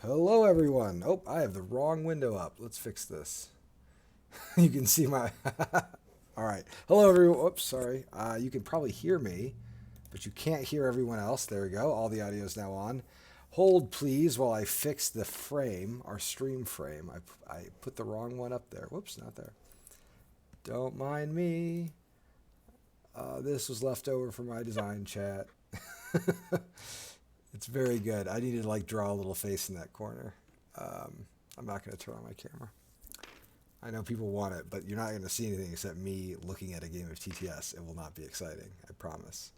Hello, everyone. Oh, I have the wrong window up. Let's fix this. You can see my... All right. Hello, everyone. Oops, sorry. You can probably hear me, but you can't hear everyone else. There we go. All the audio is now on. Hold, please, while I fix the frame, our stream frame. I put the wrong one up there. Whoops, not there. Don't mind me. This was left over from my design chat. It's very good. I need to like draw a little face in that corner. I'm not going to turn on my camera. I know people want it, but you're not going to see anything except me looking at a game of TTS. It will not be exciting. I promise.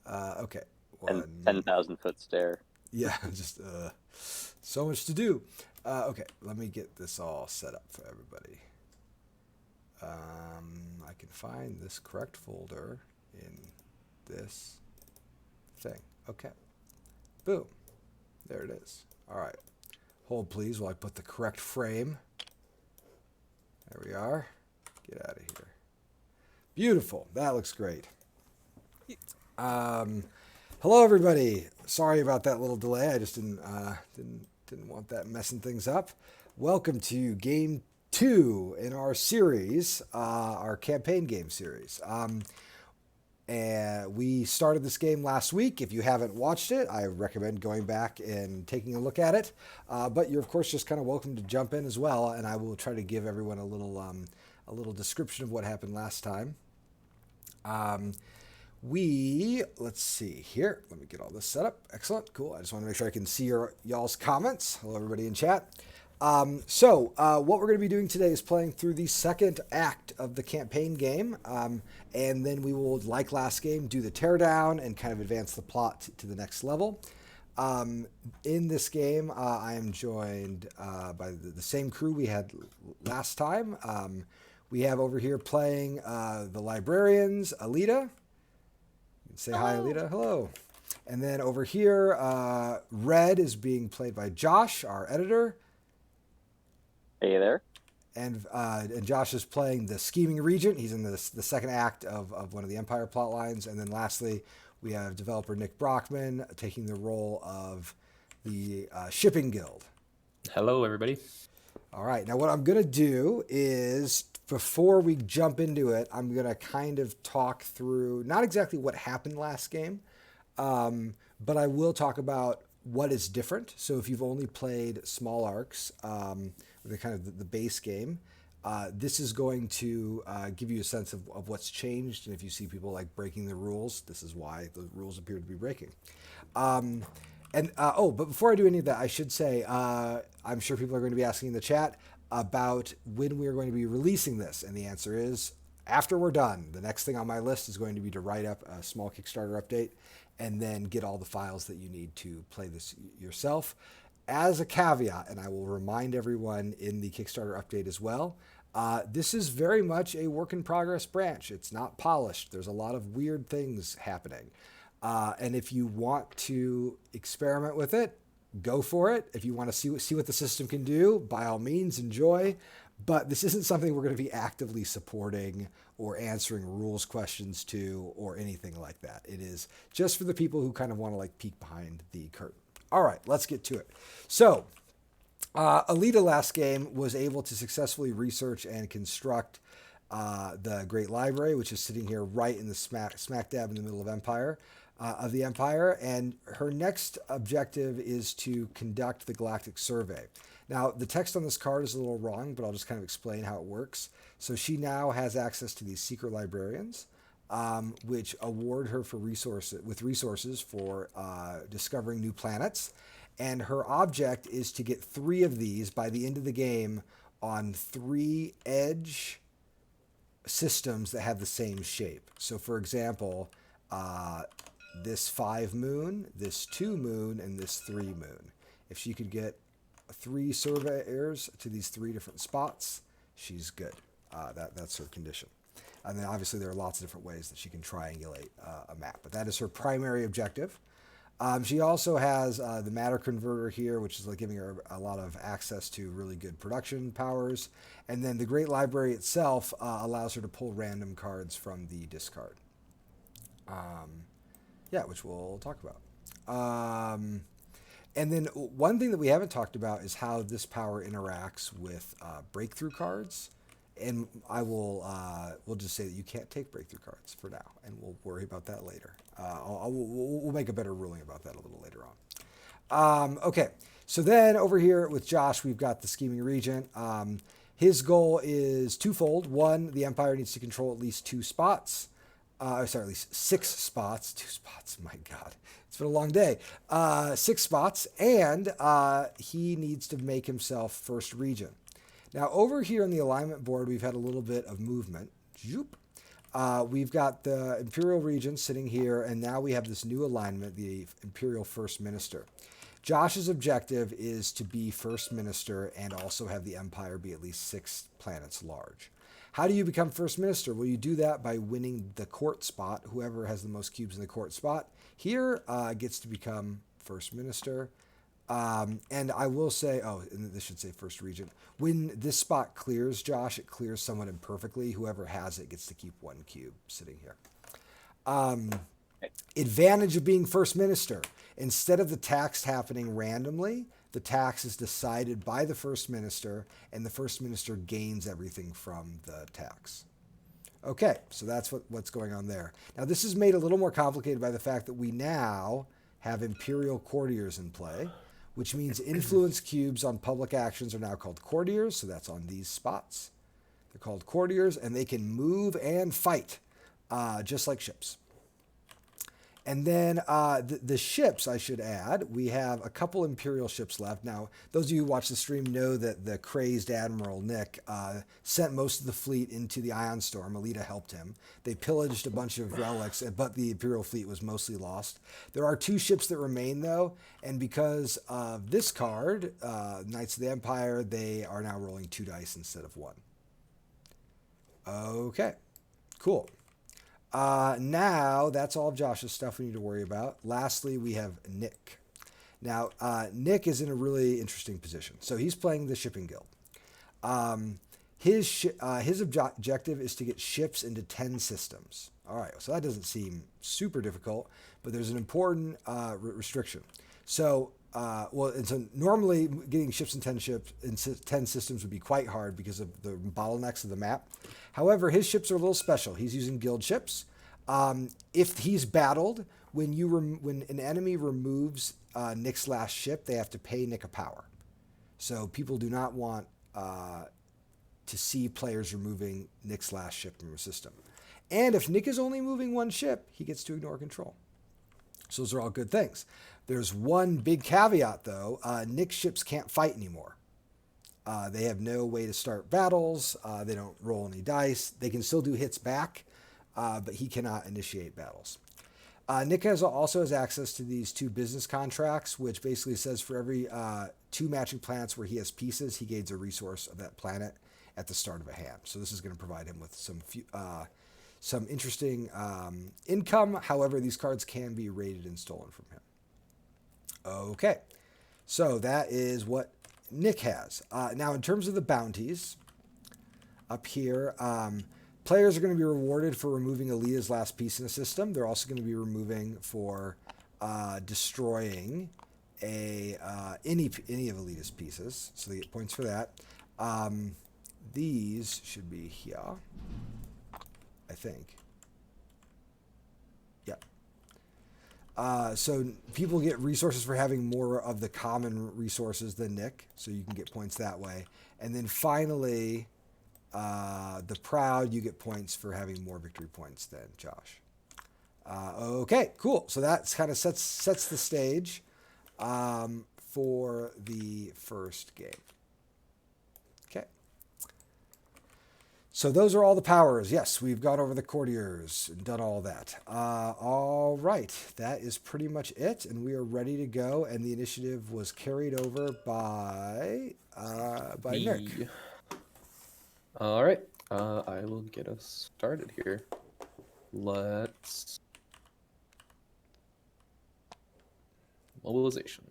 Okay. 10,000 foot stare. Yeah, just so much to do. Okay, let me get this all set up for everybody. I can find this correct folder in this thing. Okay. Boom. There it is. All right. Hold, please, while I put the correct frame. There we are. Get out of here. Beautiful. That looks great. Hello, everybody. Sorry about that little delay. I just didn't want that messing things up. Welcome to Game 2 in our series, our campaign game series. And we started this game last week. If you haven't watched it, I recommend going back and taking a look at it. But you're, of course, just kind of welcome to jump in as well. And I will try to give everyone a little description of what happened last time. Let's see here. Let me get all this set up. Excellent. Cool. I just want to make sure I can see y'all's comments. Hello, everybody in chat. What we're going to be doing today is playing through the second act of the campaign game. And then we will, like last game, do the teardown and kind of advance the plot to the next level. In this game, I am joined by the same crew we had last time. We have over here playing the librarians, Alita. Say Hello. hi, Alita. Hello. And then over here, Red is being played by Josh, our editor. Hey there. And Josh is playing the scheming regent. He's in the second act of one of the Empire plot lines. And then lastly, we have developer Nick Brockman taking the role of the shipping guild. Hello, everybody. All right. Now, what I'm going to do is, before we jump into it, I'm going to kind of talk through, not exactly what happened last game, but I will talk about what is different. So if you've only played small arcs, the kind of the base game, this is going to give you a sense of what's changed. And if you see people like breaking the rules, this is why the rules appear to be breaking. But before I do any of that, I should say, I'm sure people are going to be asking in the chat about when we are going to be releasing this. And the answer is after we're done. The next thing on my list is going to be to write up a small Kickstarter update and then get all the files that you need to play this yourself. As a caveat, and I will remind everyone in the Kickstarter update as well, this is very much a work in progress branch. It's not polished. There's a lot of weird things happening. And if you want to experiment with it, go for it. If you want to see what the system can do, by all means, enjoy. But this isn't something we're going to be actively supporting or answering rules questions to or anything like that. It is just for the people who kind of want to like peek behind the curtain. All right, let's get to it. So, Alita last game was able to successfully research and construct the Great Library, which is sitting here right in the smack dab in the middle of the Empire. And her next objective is to conduct the Galactic Survey. Now, the text on this card is a little wrong, but I'll just kind of explain how it works. So she now has access to these secret librarians, which award her resources for discovering new planets. And her object is to get 3 of these by the end of the game on 3 edge systems that have the same shape. So, for example, this 5 moon, this 2 moon, and this 3 moon. If she could get 3 surveyors to these 3 different spots, she's good. That's her condition. And then obviously there are lots of different ways that she can triangulate a map, but that is her primary objective. She also has the matter converter here, which is like giving her a lot of access to really good production powers. And then the Great Library itself allows her to pull random cards from the discard. Which we'll talk about. And then one thing that we haven't talked about is how this power interacts with breakthrough cards. And I will we'll just say that you can't take breakthrough cards for now, and we'll worry about that later. We'll make a better ruling about that a little later on. Okay, so then over here with Josh, we've got the Scheming Regent. His goal is twofold. One, the Empire needs to control at least 2 spots. Sorry, at least 6 spots. 2 spots, my God. It's been a long day. 6 spots, and he needs to make himself first regent. Now, over here on the alignment board, we've had a little bit of movement. We've got the Imperial Regent sitting here, and now we have this new alignment, the Imperial First Minister. Josh's objective is to be First Minister and also have the Empire be at least 6 planets large. How do you become First Minister? Well, you do that by winning the court spot. Whoever has the most cubes in the court spot here gets to become First Minister. And I will say, and this should say First Regent. When this spot clears, Josh, it clears somewhat imperfectly. Whoever has it gets to keep 1 cube sitting here. Advantage of being First Minister. Instead of the tax happening randomly, the tax is decided by the First Minister, and the First Minister gains everything from the tax. Okay, so that's what's going on there. Now, this is made a little more complicated by the fact that we now have Imperial Courtiers in play, which means influence cubes on public actions are now called Courtiers, so that's on these spots. They're called Courtiers, and they can move and fight, just like ships. And then the ships, I should add, we have a couple Imperial ships left. Now, those of you who watch the stream know that the crazed Admiral Nick sent most of the fleet into the Ion Storm. Alita helped him. They pillaged a bunch of relics, but the Imperial fleet was mostly lost. There are 2 ships that remain, though, and because of this card, Knights of the Empire, they are now rolling 2 dice instead of 1. Okay, cool. Now, that's all of Josh's stuff we need to worry about. Lastly, we have Nick. Now, Nick is in a really interesting position. So he's playing the Shipping Guild. His objective is to get ships into 10 systems. All right, so that doesn't seem super difficult, but there's an important restriction. So, so normally getting ships in 10 systems would be quite hard because of the bottlenecks of the map. However, his ships are a little special. He's using guild ships. If he's battled, when an enemy removes Nick's last ship, they have to pay Nick a power. So people do not want to see players removing Nick's last ship from a system. And if Nick is only moving 1 ship, he gets to ignore control. So those are all good things. There's one big caveat, though. Nick's ships can't fight anymore. They have no way to start battles. They don't roll any dice. They can still do hits back, but he cannot initiate battles. Nick also has access to these 2 business contracts, which basically says for every 2 matching planets where he has pieces, he gains a resource of that planet at the start of a hand. So this is going to provide him with some interesting income. However, these cards can be raided and stolen from him. Okay, so that is what Nick has. Now, in terms of the bounties, up here, players are going to be rewarded for removing Alita's last piece in a system. They're also going to be removing for destroying any of Alita's pieces, so they get points for that. These should be here, I think. Yeah. So people get resources for having more of the common resources than Nick, so you can get points that way. And then finally, the Proud, you get points for having more victory points than Josh. Okay, cool. So that kind of sets the stage for the first game. Okay. So those are all the powers. Yes, we've gone over the courtiers and done all that. All right, that is pretty much it, and we are ready to go. And the initiative was carried over by Nick. All right, I will get us started here. Let's mobilization.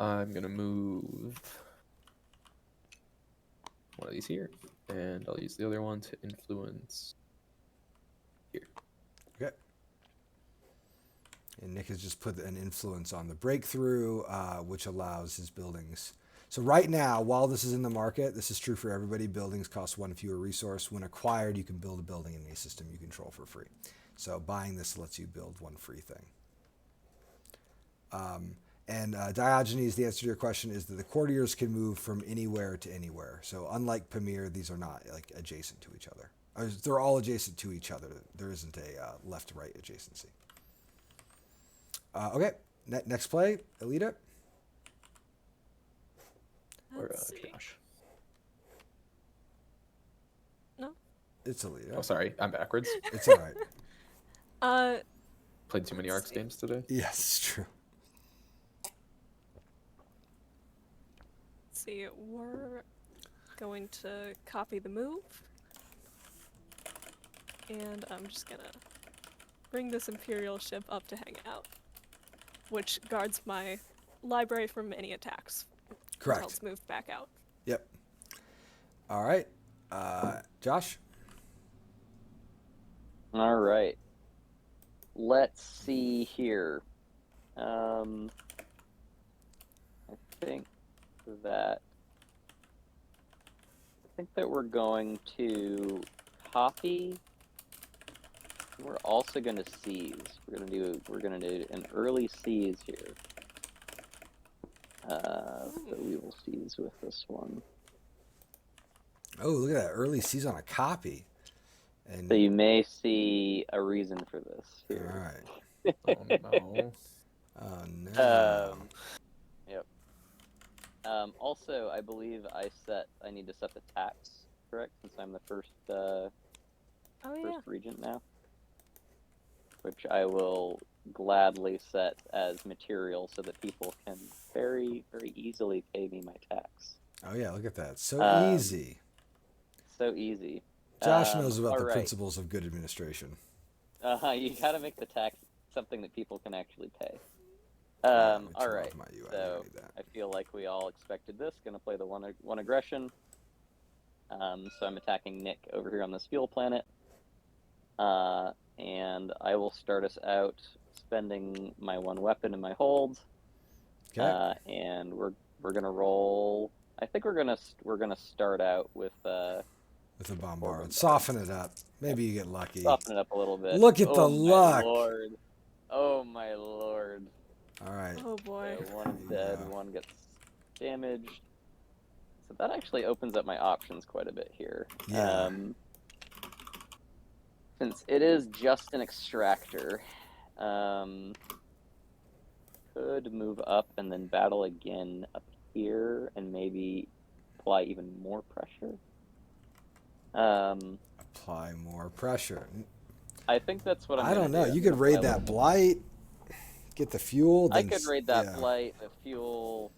I'm gonna move one of these here, and I'll use the other one to influence here. Okay. And Nick has just put an influence on the breakthrough, which allows his buildings. So right now, while this is in the market, this is true for everybody. Buildings cost one fewer resource. When acquired, you can build a building in a system you control for free. So buying this lets you build one free thing. And Diogenes, the answer to your question is that the courtiers can move from anywhere to anywhere. So unlike Pamir, these are not like adjacent to each other. They're all adjacent to each other. There isn't a left-to-right adjacency. Okay, next play, Alita. Or Let's see. Josh. No. It's Alita. Oh, sorry, I'm backwards. It's all right. Played too many Arcs games today. Yes, it's true. Let's see, we're going to copy the move. And I'm just gonna bring this Imperial ship up to hang out, which guards my library from any attacks. Correct. Until it's moved back out. Yep. All right. Josh? All right. Let's see here. I think that we're going to copy. We're also going to seize. We're going to do an early seize here. So we will seize with this one. Oh, look at that. Early seize on a copy. And So you may see a reason for this all here. right. Oh no. Oh, no. Yep. Also, I believe I need to set the tax, correct? Since I'm the first regent now. Which I will gladly set as material so that people can very, very easily pay me my tax. Oh, yeah, look at that. So easy. So easy. Josh knows about all the right. principles of good administration. You gotta make the tax something that people can actually pay. Let me All turn right. off my UI. I So don't need that. I feel like we all expected this. Gonna play the one aggression. So I'm attacking Nick over here on this fuel planet. And I will start us out spending my one weapon in my hold. Okay. And we're gonna roll. I think we're gonna start out with With a bombard. Soften it up. Maybe you get lucky. soften it up a little bit. Look at the my luck. Lord. Oh my lord. All right. Oh boy. So one is dead, Yeah. one gets damaged. So that actually opens up my options quite a bit here. Yeah. Since it is just an extractor, could move up and then battle again up here and maybe apply even more pressure. Apply more pressure. I think that's what I'm I don't gonna know. do. You could raid that blight, get the fuel. I Then could raid that yeah. blight, the fuel.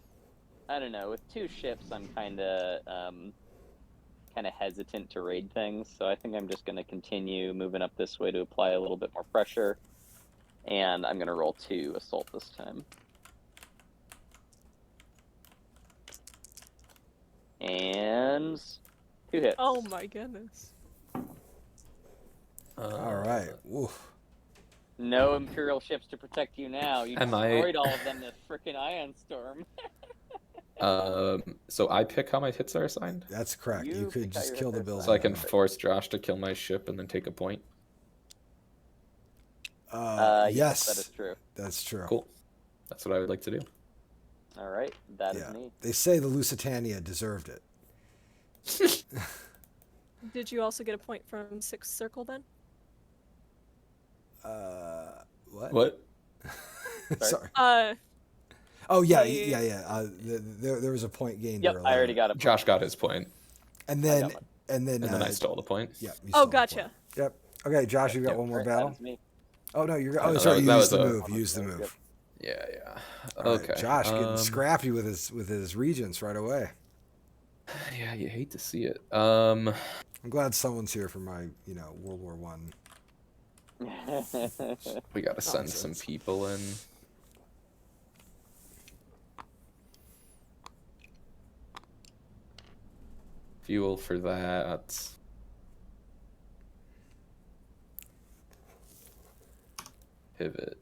I don't know. With two ships, I'm kind of hesitant to raid things, so I think I'm just going to continue moving up this way to apply a little bit more pressure, and I'm going to roll 2 assault this time. And 2 hits. Oh my goodness. All right. Oof. No Imperial ships to protect you now. You Am I- destroyed all of them in the frickin' Ion Storm. So I pick how my hits are assigned, That's correct. You You could pick out just your kill the hits. building. so I can force Josh to kill my ship and then take a point. Yes, that is Yes, true. that's true. Cool. That's what I would like to do. All right, that is Yeah. me. They say the Lusitania deserved it. Did you also get a point from Sixth Circle then? What? What? Sorry. Uh, Oh yeah, the- yeah. There was a point gained Yep, earlier. I already got a point. Josh got his point, And then got mine. and then and then I stole the point. Yeah. you Oh, stole the gotcha. point. Yep. Okay, Josh, you got Yep. one more Alright, battle. that is me. Oh no, you're. Oh, Oh, no, sorry. that You was used the a- move. Use the move. Yeah, yeah. All right, Okay. Josh getting scrappy with his regents right away. Yeah, you hate to see it. I'm glad someone's here for my World War One. We gotta send some Nonsense. people in. Fuel for that. Pivot.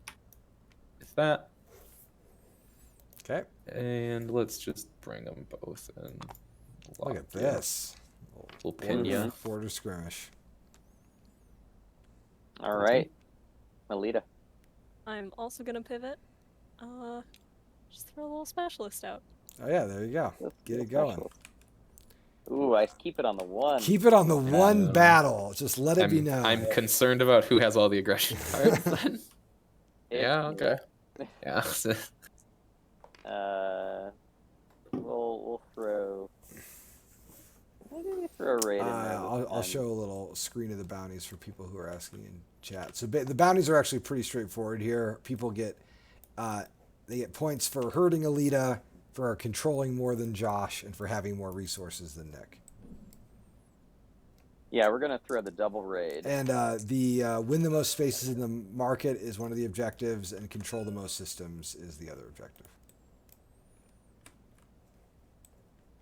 that. Okay. And let's just bring them both in. Look at this. We'll pin ya. Border skirmish. All right, Alita. I'm also gonna pivot. Just throw a little specialist out. Oh yeah, there you go. Get it going. Ooh, I keep it on the one. Keep it on the one battle. Just let it be known. I'm concerned about who has all the aggression cards. Then. It's Yeah. me. Okay. Yeah. We'll throw. Maybe we throw Raid in there. I'll show a little screen of the bounties for people who are asking in chat. So the bounties are actually pretty straightforward here. People get they get points for hurting Alita, for controlling more than Josh, and for having more resources than Nick. Yeah, we're gonna throw the double raid. And the win the most spaces in the market is one of the objectives, and control the most systems is the other objective.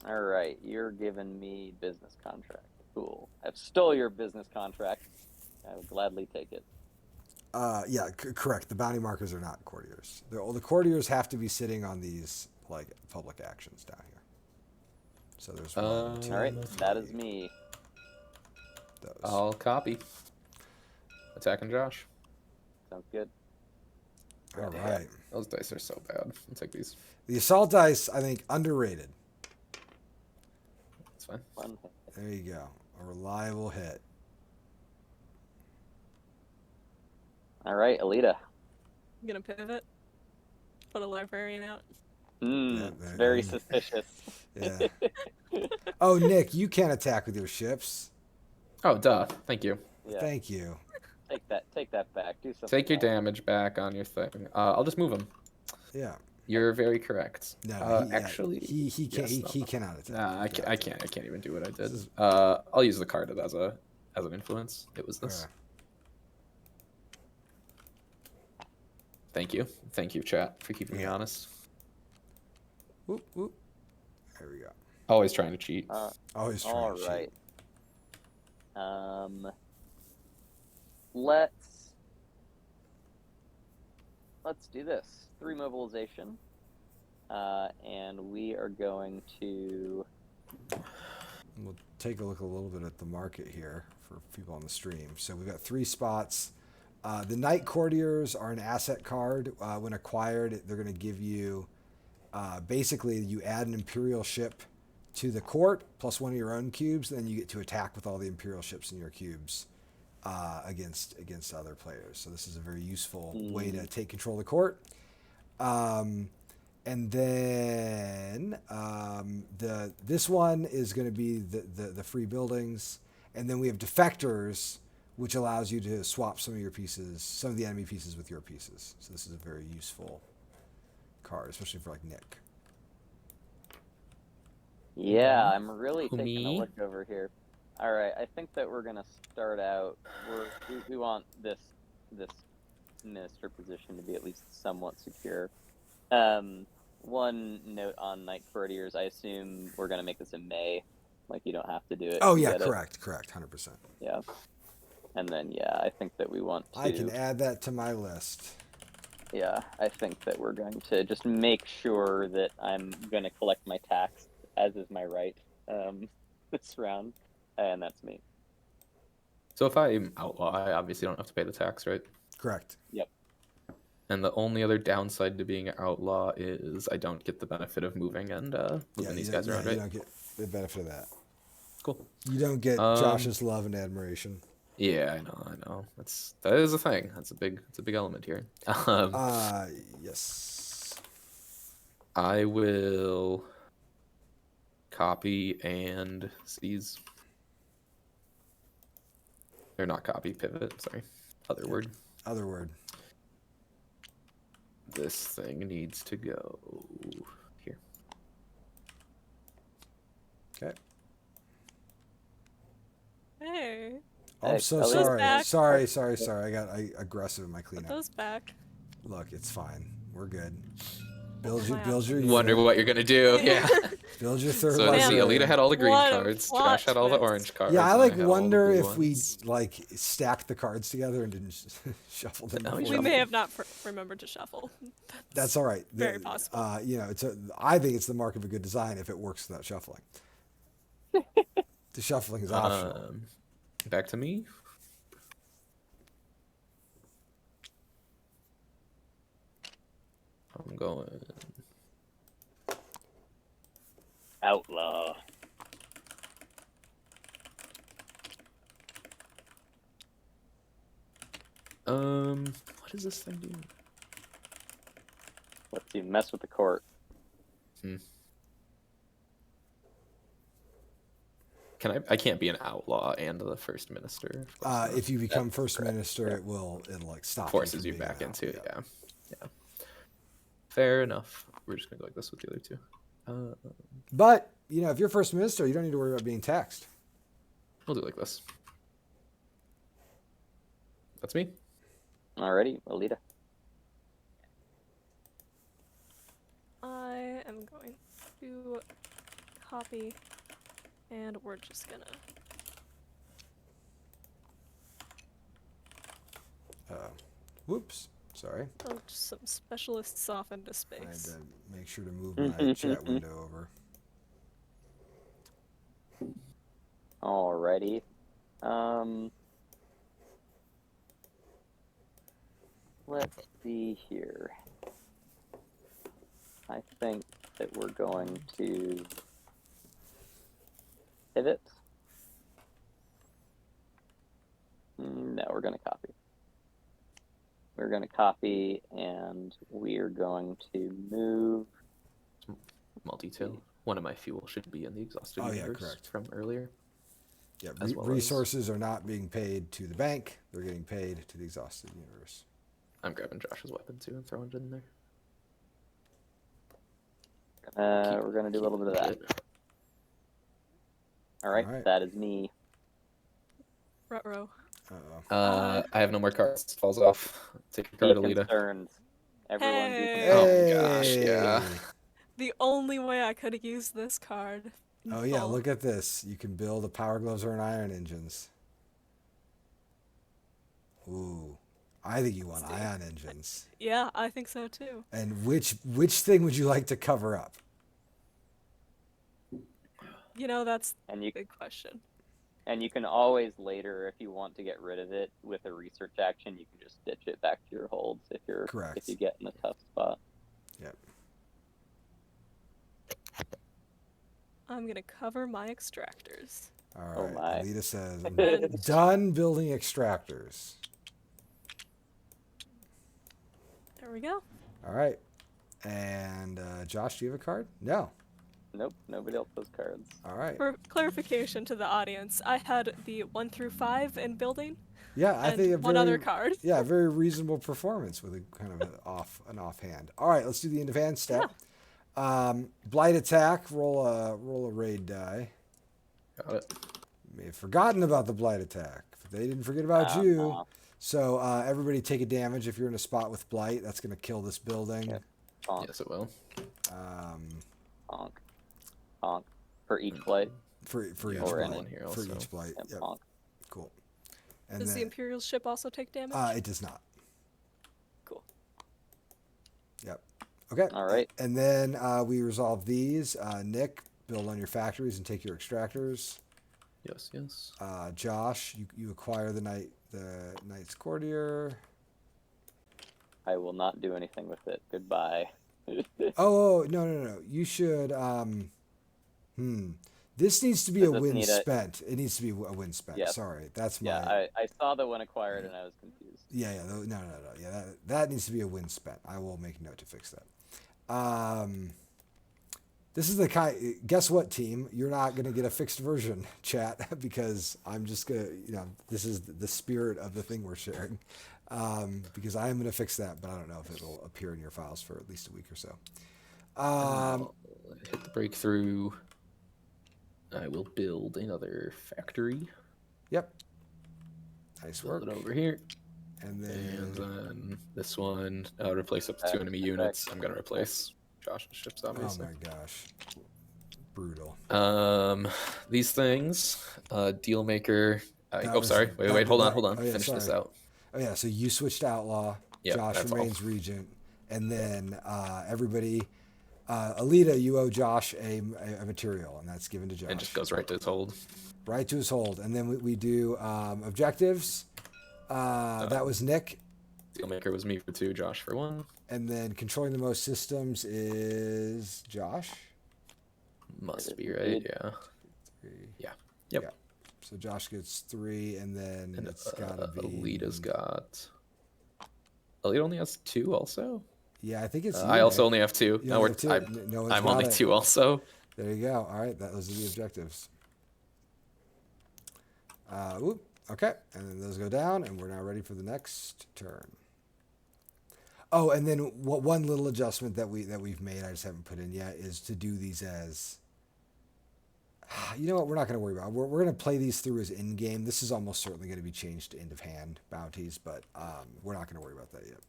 All right, you're giving me business contract. Cool. I've stole your business contract. I would gladly take it. Yeah, correct. The bounty markers are not courtiers. The courtiers have to be sitting on these like public actions down here. So there's one, two, all right, that is three, me. those. I'll copy. Attacking Josh. Sounds good. All right. Those dice are so bad. I'll take these. The assault dice, I think, underrated. That's fine. One. There you go. A reliable hit. All right, Alita. I'm gonna pivot. Put a librarian out. Yeah, It's very suspicious. Yeah. Oh, Nick, you can't attack with your ships. Oh, duh. Thank you. Yeah. Thank you. Take that back. Do something. Take your else. damage back on your thing. I'll just move him. Yeah. You're very correct. No, Actually, he can't. yes, He cannot attack. Nah, I can't. I can't even do what I did. This is- I'll use the card as an influence. It was this. Okay. Thank you, chat, for keeping me honest. Whoop whoop. There we go. Always trying to cheat. Always trying All to cheat. right. Let's do this. 3 mobilization. And we are going to. We'll take a look a little bit at the market here for people on the stream. So we've got 3 spots. The Knight Courtiers are an asset card. When acquired, they're going to give you, basically, you add an Imperial ship to the court, plus one of your own cubes, and then you get to attack with all the Imperial ships in your cubes against other players. So this is a very useful way to take control of the court. And then this one is going to be the free buildings. And then we have defectors, which allows you to swap some of your pieces, some of the enemy pieces with your pieces. So this is a very useful card, especially for like Nick. Yeah, I'm really taking a Me? look over here. All right, I think that we're gonna start out. We want this minister position to be at least somewhat secure. One note on Night Courtiers. I assume we're gonna make this in May. Like you don't have to do it. Oh to yeah, get it. correct, 100%. Yeah. And then I think that we want to. I can add that to my list. Yeah, I think that we're going to just make sure that I'm going to collect my tax, as is my right, this round, and that's me. So if I'm outlaw, I obviously don't have to pay the tax, right? Correct. Yep. And the only other downside to being an outlaw is I don't get the benefit of moving and moving these guys around, You right? don't get the benefit of that. Cool. You don't get Josh's love and admiration. Yeah, I know. That is a thing. It's a big element here. Yes. I will copy and seize. Or not copy, pivot, sorry. Other word. Other word. This thing needs to go here. Okay. Hey, Oh, I'm Hey, so Elliot's sorry. back. Sorry. I got aggressive in my put cleanup. those back. Look, it's fine. We're good. Oh, Build your Wonder unit. what you're gonna do. Yeah. Build your third So let's see. library. Alita had all the green What a cards. plot Josh had all the twist. orange cards. Yeah, I and like had all the wonder blue if we ones. like stacked the cards together and didn't shuffle them. No, we before. We may have not remembered to shuffle. That's all right. Very possible. You know, I think it's the mark of a good design if it works without shuffling. The shuffling is optional. Back to me. I'm going. Outlaw. What is this thing doing? Let's see, mess with the court. I can't be an outlaw and the first minister. If you become first minister, it'll like stop. Forces you you from being back an into it. outlaw. Yeah. Fair enough. We're just gonna go like this with the other two. But you know, if you're first minister, you don't need to worry about being taxed. We'll do it like this. That's me. Alrighty, Alita. I am going to copy, and we're just gonna. Whoops. Sorry. Just some specialists off into I had space. to make sure to move my chat window over. Alrighty. Let's see here. I think that we're going to pivot. No, we're going to copy. We're going to copy, and we are going to move. Multi-tail. One of my fuel should be in the exhausted Oh, yeah, universe correct. from earlier. Yeah, As well as- resources are not being paid to the bank; they're getting paid to the exhausted universe. I'm grabbing Josh's weapon too and throwing it in there. We're going to do a little bit of that. All right, Alright. that is me. Ruh-roh. Uh-oh. I have no more cards. It falls off. Take your card, Be Alita. concerned. Everyone be Hey. concerned. Oh, gosh, yeah. The only way I could have used this card. Oh yeah, look at this. You can build a power gloves or an iron engines. Ooh. I think you want ion engines. Yeah, I think so too. And which thing would you like to cover up? You know, that's And a you big question. and you can always later, if you want to get rid of it with a research action, you can just stitch it back to your holds if Correct. if you get in a tough spot. Yep. I'm gonna cover my extractors. All Oh right. my. Alita says, I'm done building extractors. There we go. All right. And Josh, do you have a card? No. Nope, nobody else has cards. All right. For clarification to the audience, I had the 1 through 5 in building, Yeah, I and think a one very, other card. Yeah, very reasonable performance with a kind of an offhand. All right, let's do the advanced step. Blight attack. Roll a raid die. Got it. You may have forgotten about the blight attack. They didn't forget about you. Uh-huh. So everybody take a damage if you're in a spot with blight. That's going to kill this building. Yeah. Honk, Yes, it will. honk, honk. For each blight. For Yeah, each or blight. any here For also. each blight. Yep, Yep. honk. Cool. And Does the then Imperial ship also take damage? it does not. Cool. Yep. Okay. All right. And then we resolve these. Nick, build on your factories and take your extractors. Yes, yes. Josh, you acquire the knight's courtier. I will not do anything with it. Goodbye. Oh no! You should. This needs to be Does a this win need a- spent. It needs to be a win spent. Yeah. Sorry, that's my. Yeah, I saw the one acquired and I was confused. Yeah. No. Yeah, that needs to be a win spent. I will make a note to fix that. This is the kind. Guess what, team? You're not gonna get a fixed version, chat, because I'm just gonna. This is the spirit of the thing we're sharing. Because I am gonna fix that, but I don't know if it'll appear in your files for at least a week or so. I'll hit the breakthrough. I will build another factory. Yep. Nice Build work. it over here. And And then. then this one, I'll replace up to 2 enemy units. I'm going to replace Josh's ships, Oh obviously. my gosh. Brutal. These things, deal maker. That Oh, was- sorry. Wait. Hold on. oh, yeah, Finish this sorry. out. Oh yeah, so you switched to outlaw. Yep, Josh that's all. remains regent, and then everybody, Alita, you owe Josh a material, and that's given to Josh. And just goes right to his hold. Right to his hold, and then we do objectives. That was Nick, Dealmaker was me for 2, Josh for 1. and then controlling the most systems is Josh. Must be right. Yeah. 3. Yeah. Yep. Yeah. So Josh gets 3, and then And it's gotta be. Alita's got. Alita only has 2 also. Yeah, I think it's. I you, also Nick. only have 2. You No, only have 2. No one's I'm got only it. 2 also. There you go. All right, those are the objectives. Whoop. Okay, and then those go down, and we're now ready for the next turn. Oh, and then one little adjustment that we've made, I just haven't put in yet, is to do these as. You know what? We're not going to worry about it. We're going to play these through as in game. This is almost certainly going to be changed to end of hand bounties, but we're not going to worry about that yet.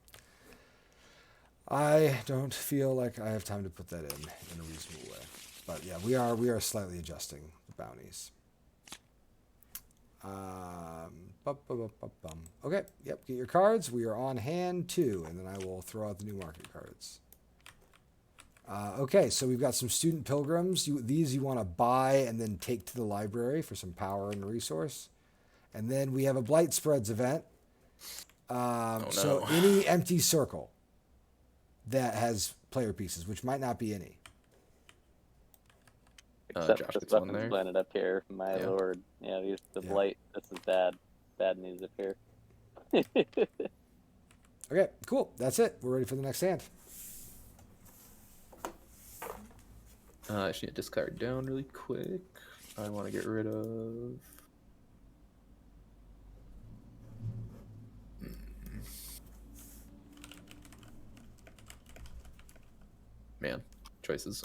I don't feel like I have time to put that in a reasonable way. But yeah, we are slightly adjusting the bounties. Okay, yep, get your cards. We are on hand 2, and then I will throw out the new market cards. Okay, so we've got some student pilgrims. These you want to buy and then take to the library for some power and resource. And then we have a Blight Spreads event. So any empty circle that has player pieces, which might not be any. Except Josh this gets one weapon's there. blended up here. My Yeah. lord. Yeah, the Yeah. blight. This is bad. Bad news up here. Okay, cool. That's it. We're ready for the next hand. I just need to discard down really quick. I want to get rid of. Man, choices.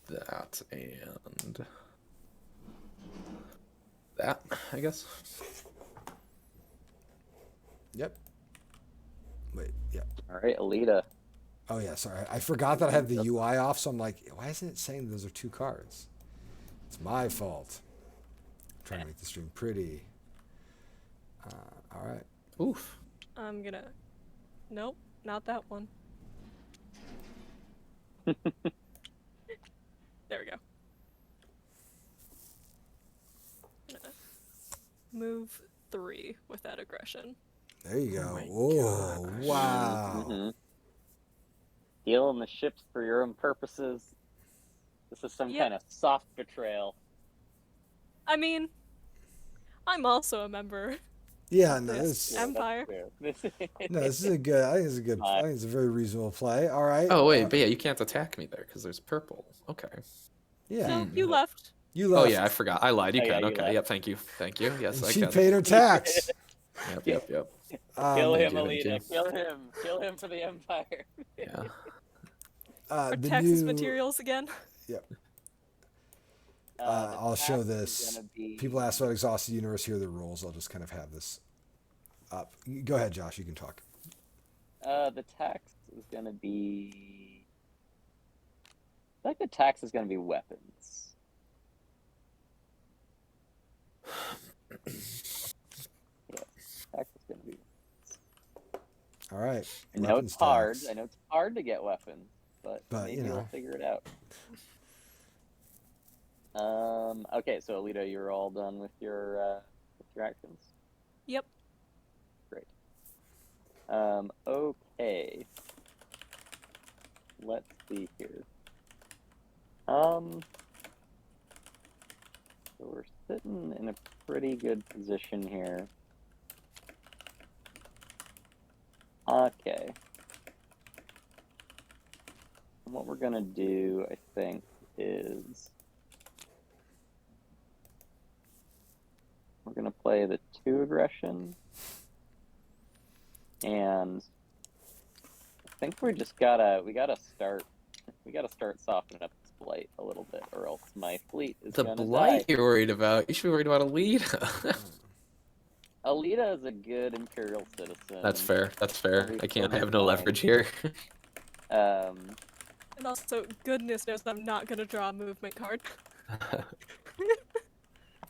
That and that, I guess. Yep. Wait, yeah. All right, Alita. Oh yeah, sorry. I forgot that I have the UI off, so I'm like, why isn't it saying those are 2 cards? It's my fault. I'm trying to make the stream pretty. All right. Oof. I'm gonna. Nope, not that one. There we go. I'm gonna move 3 with that aggression. There you go. my Oh, gosh. wow. Mhm. Stealing the ships for your own purposes. This is some Yep. kind of soft betrayal. I mean, I'm also a member. Yeah, no, Yes. this, Empire. That's fair. no, this is a good. I think it's a good. I think it's a very reasonable play. All right. Oh wait, but yeah, you can't attack me there because there's purple. Okay. Yeah. So you left. You Oh left. yeah, I forgot. I lied. You Oh, yeah, can. you Okay. lied. Yep. Thank you. Thank you. Yes, And I she can. paid her tax. Yep. Kill Thank him, you, Alita. thank you. Kill him. Kill him for the Empire. Yeah. The Texas new- materials again. Yep. The I'll show tax is this. gonna be- People ask about Exhausted Universe. Here are the rules. I'll just kind of have this up. Go ahead, Josh. You can talk. The tax is gonna be. I think the tax is gonna be weapons. Yeah, tax is gonna be. All right. I know Weapons it's hard. tax. I know it's hard to get weapons, but But, maybe you we'll know. figure it out. Okay, so Alita, you're all done with your actions. Yep. Great. Okay. Let's see here. So we're sitting in a pretty good position here. Okay. And what we're gonna do, I think, is we're gonna play the 2 aggression, and I think we gotta start softening up this blight a little bit, or else my fleet is The gonna blight die. you're worried about. You should be worried about Alita. Alita is a good Imperial citizen. That's fair. That's fair. Always I can't. I sort of have no fine. leverage here. Um, And also, goodness knows I'm not gonna draw a movement card.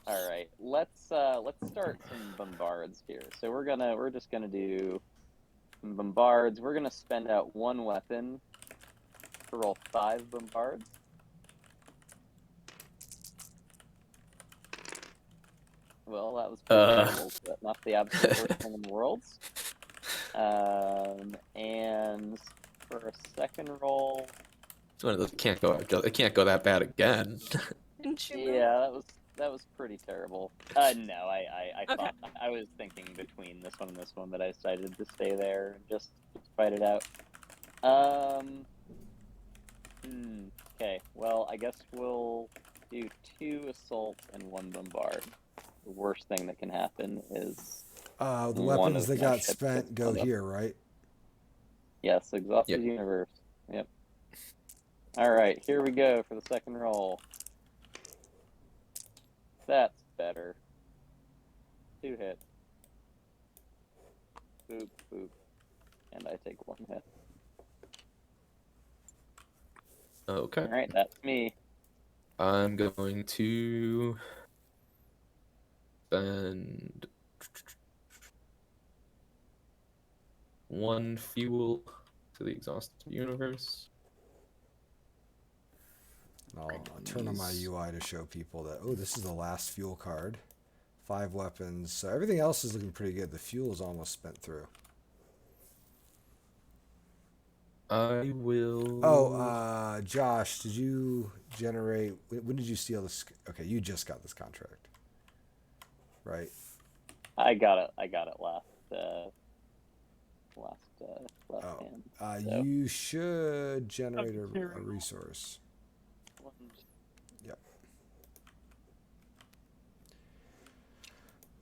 all right, let's start some bombards here. So we're just gonna do some bombards. We're gonna spend out 1 weapon to roll 5 bombards. Well, that was pretty terrible, but not the absolute worst thing in the world. And for a second roll, It's one of those. It can't go that bad again. Didn't you? yeah, that was pretty terrible. No, I Okay. thought I was thinking between this one and this one, but I decided to stay there and just fight it out. Okay. Well, I guess we'll do 2 assaults and 1 bombard. The worst thing that can happen is The one weapons of that my got ships spent gets go blown up. here, right? Yes, exhausted Yep. universe. Yep. All right, here we go for the second roll. That's better. 2 hits. Boop, boop. And I take 1 hit. Okay. Alright, that's me. I'm going to spend 1 fuel to the exhausted universe. I'll turn on my UI to show people that, oh, this is the last fuel card. 5 weapons. So everything else is looking pretty good. The fuel is almost spent through. I will. Oh, Josh, did you generate? When did you steal this? Okay, you just got this contract, right? I got it last Oh, hand. So. you should generate a resource. Yep.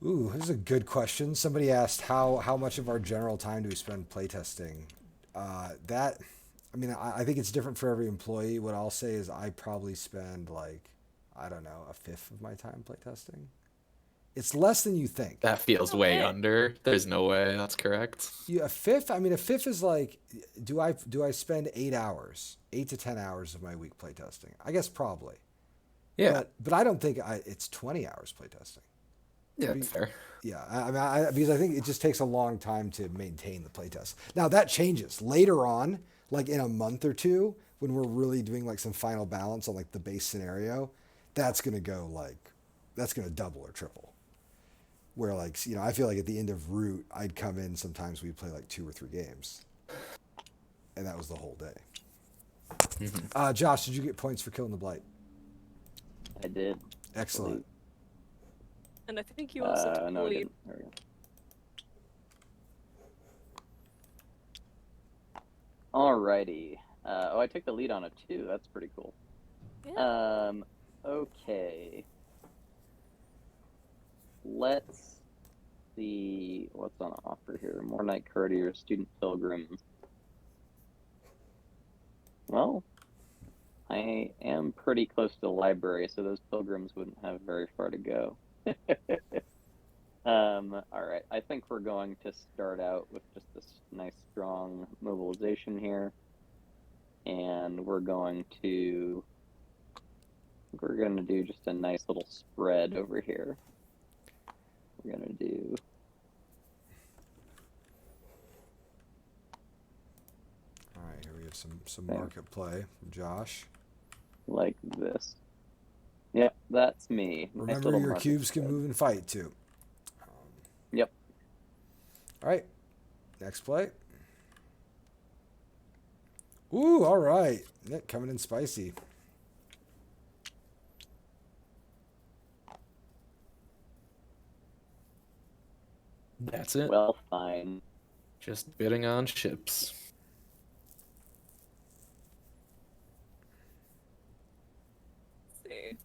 Ooh, this is a good question. Somebody asked how much of our general time do we spend playtesting? I think it's different for every employee. What I'll say is I probably spend I don't know, 1/5 of my time playtesting. It's less than you think. That feels way under. There's no way that's correct. A fifth? I mean, a fifth is do I spend 8 hours, 8 to 10 hours of my week playtesting? I guess probably. Yeah. But I don't think it's 20 hours playtesting. Yeah, that's fair. Yeah, because I think it just takes a long time to maintain the playtest. Now that changes later on, like in a month or two, when we're really doing some final balance on the base scenario. That's gonna double or triple. Where I feel like at the end of Root, I'd come in sometimes we'd play 2 or 3 games, and that was the whole day. Mm-hmm. Josh, did you get points for killing the Blight? I did. Excellent. And I think you also took no, I lead. didn't. There we go. Alrighty. I took the lead on it too. That's pretty cool. Yeah. Okay. Let's see what's on offer here. More Night Courtiers, Student Pilgrims. Well, I am pretty close to the library, so those pilgrims wouldn't have very far to go. Alright, I think we're going to start out with just this nice strong mobilization here. And we're going to do just a nice little spread over here. We're going to do All right, here we have some market play from Josh. like this. Yep, that's me. Nice Remember, little your market cubes can spread. move and fight too. Yep. All right, next play. Ooh, all right. Nick coming in spicy. That's it. Well, fine. Just bidding on ships. Let's see.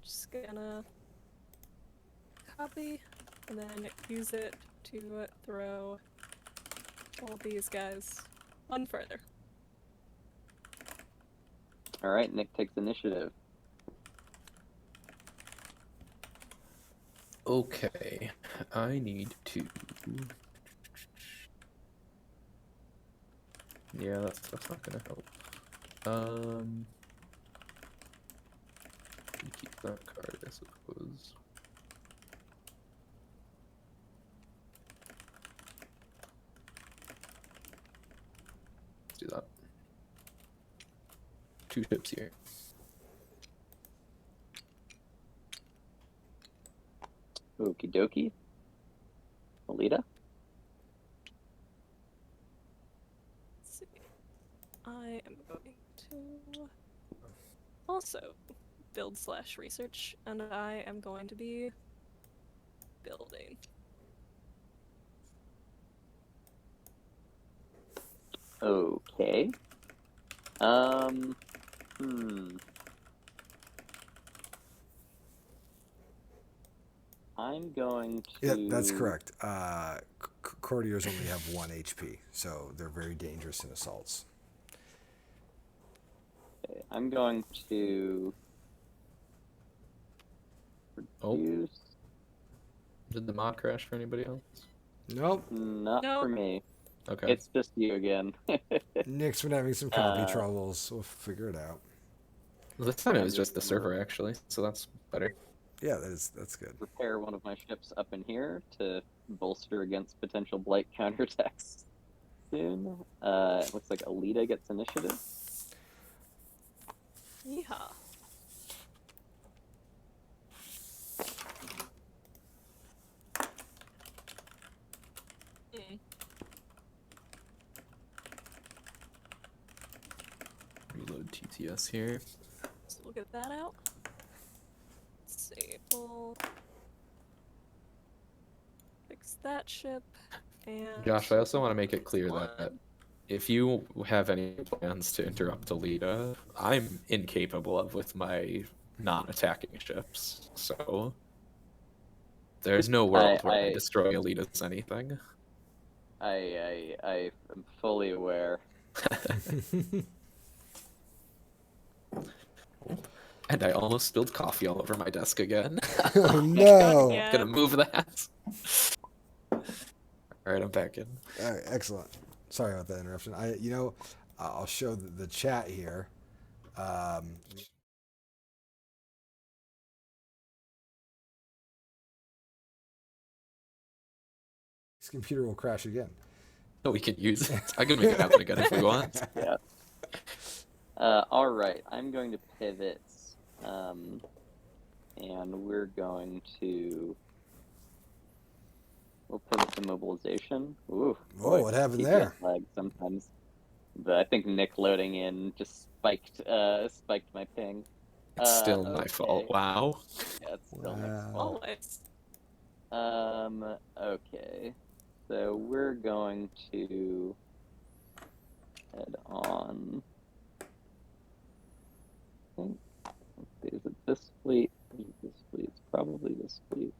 Just gonna copy and then use it to throw all these guys one further. Alright, Nick takes initiative. Okay, I need to. Yeah, that's not gonna help. Keep that card, I suppose. Let's do that. 2 ships here. Okie dokie. Alita? Let's see. I am going to also build/research, and I am going to be building. Okay. I'm going to... Yeah, that's correct. Courtiers only have 1 HP, so they're very dangerous in assaults. Okay, I'm going to... Oh, Use... did the mod crash for anybody else? Nope. Not No. for me. Okay. It's just you again. Nick's been having some copy troubles. We'll figure it out. Well, this time it was just the server, actually, so that's better. Yeah, that's good. Repair one of my ships up in here to bolster against potential blight counterattacks soon. It looks like Alita gets initiative. Yeehaw. Reload TTS here. So we'll get that out. Let's see. We'll fix that ship. And Josh, I also want to make it clear that if you have any plans to interrupt Alita, I'm incapable of with my non-attacking ships, so there's no world where I destroy Alita's anything. I am fully aware. And I almost spilled coffee all over my desk again. Oh no! Yeah. Gonna move that. Alright, I'm back in. All right, excellent. Sorry about that interruption. I'll show the chat here. This computer will crash again. No, we can use it. I can make it happen again if we want. Yeah. All right, I'm going to pivot, and we're going to... We'll pivot to mobilization. Ooh. Whoa, what happened there? TTS lag sometimes. But I think Nick loading in just spiked my ping. It's still my okay. fault. Wow. Yeah, it's still Nick's Wow. fault. Always. Okay. So we're going to head on. I think, let's see, is it this fleet? Is it this fleet? It's probably this fleet.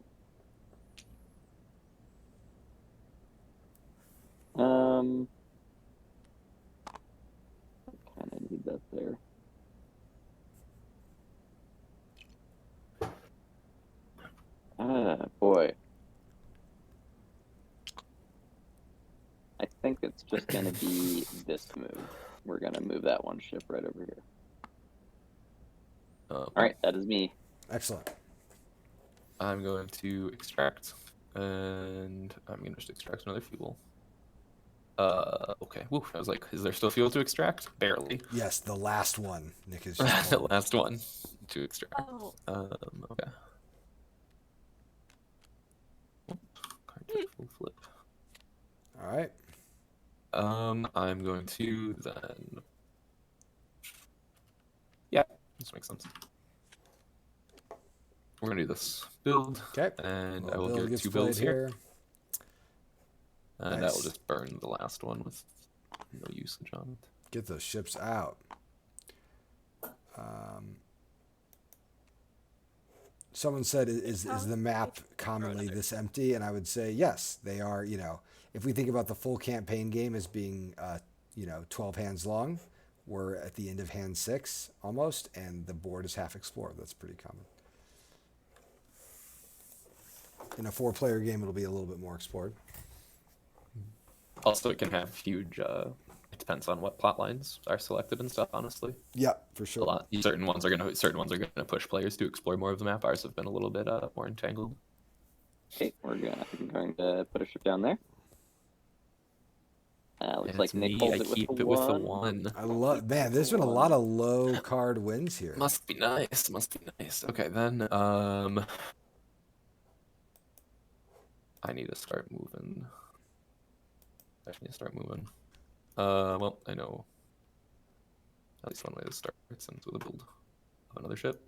I kind of need that there. Boy. I think it's just going to be this move. We're going to move that one ship right over here. All right, that is me. Excellent. I'm going to extract, and I'm going to just extract another fuel. Okay. Woo, I was like, is there still fuel to extract? Barely. Yes, the last one. Nick is just The last one to extract. Oh. Okay. Card to full flip. All right. I'm going to then. Yeah, this makes sense. We're gonna do this build, Okay. and Well, I will Bill get gets 2 builds played here, and that will Nice. just burn the last one with no usage on it. Get those ships out. Someone said, is the map commonly this empty? And I would say, yes, they are. You know, if we think about the full campaign game as being, 12 hands long, we're at the end of hand 6 almost, and the board is half explored. That's pretty common. In a 4-player game, it'll be a little bit more explored. Also, it can have huge. It depends on what plot lines are selected and stuff. Honestly, Yeah, for sure. a lot. Certain ones are gonna push players to explore more of the map. Ours have been a little bit more entangled. Okay, I'm going to put a ship down there. Looks And like it's Nick me. holds I it keep with it the with the one. one. I love, man, there's been a lot of low card wins here. Must be nice. Must be nice. Okay, then I need to start moving. I need to start moving. Well, I know at least one way to start. It's with a build of another ship.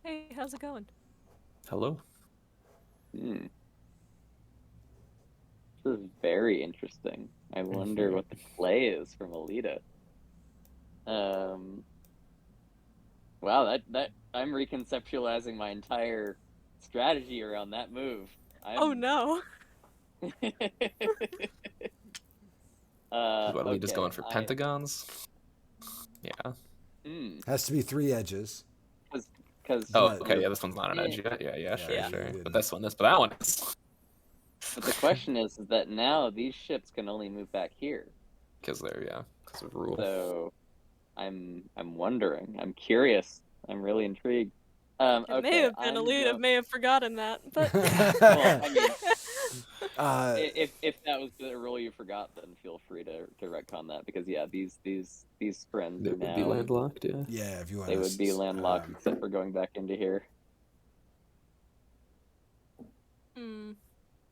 Hey, how's it going? Hello. Hmm. This is very interesting. I wonder what the play is from Alita. Wow, that I'm reconceptualizing my entire strategy around that move. Oh no. What Alita's Okay, going for pentagons? Yeah. Has to be 3 edges. Because Oh, But- okay. Yeah, this one's not an edge yet. Yeah, sure, Yeah. sure. Yeah. But this one is. But that one is. but the question is that now these ships can only move back here. Because of rule. So I'm wondering. I'm curious. I'm really intrigued. It Okay, may have been Alita, may have forgotten that, but Well, I mean, Uh, if that was the rule you forgot, then feel free to retcon that, because yeah, these friends They are would be now landlocked. Yeah. yeah, if you want they to, would be landlocked except for going back into here. Hmm.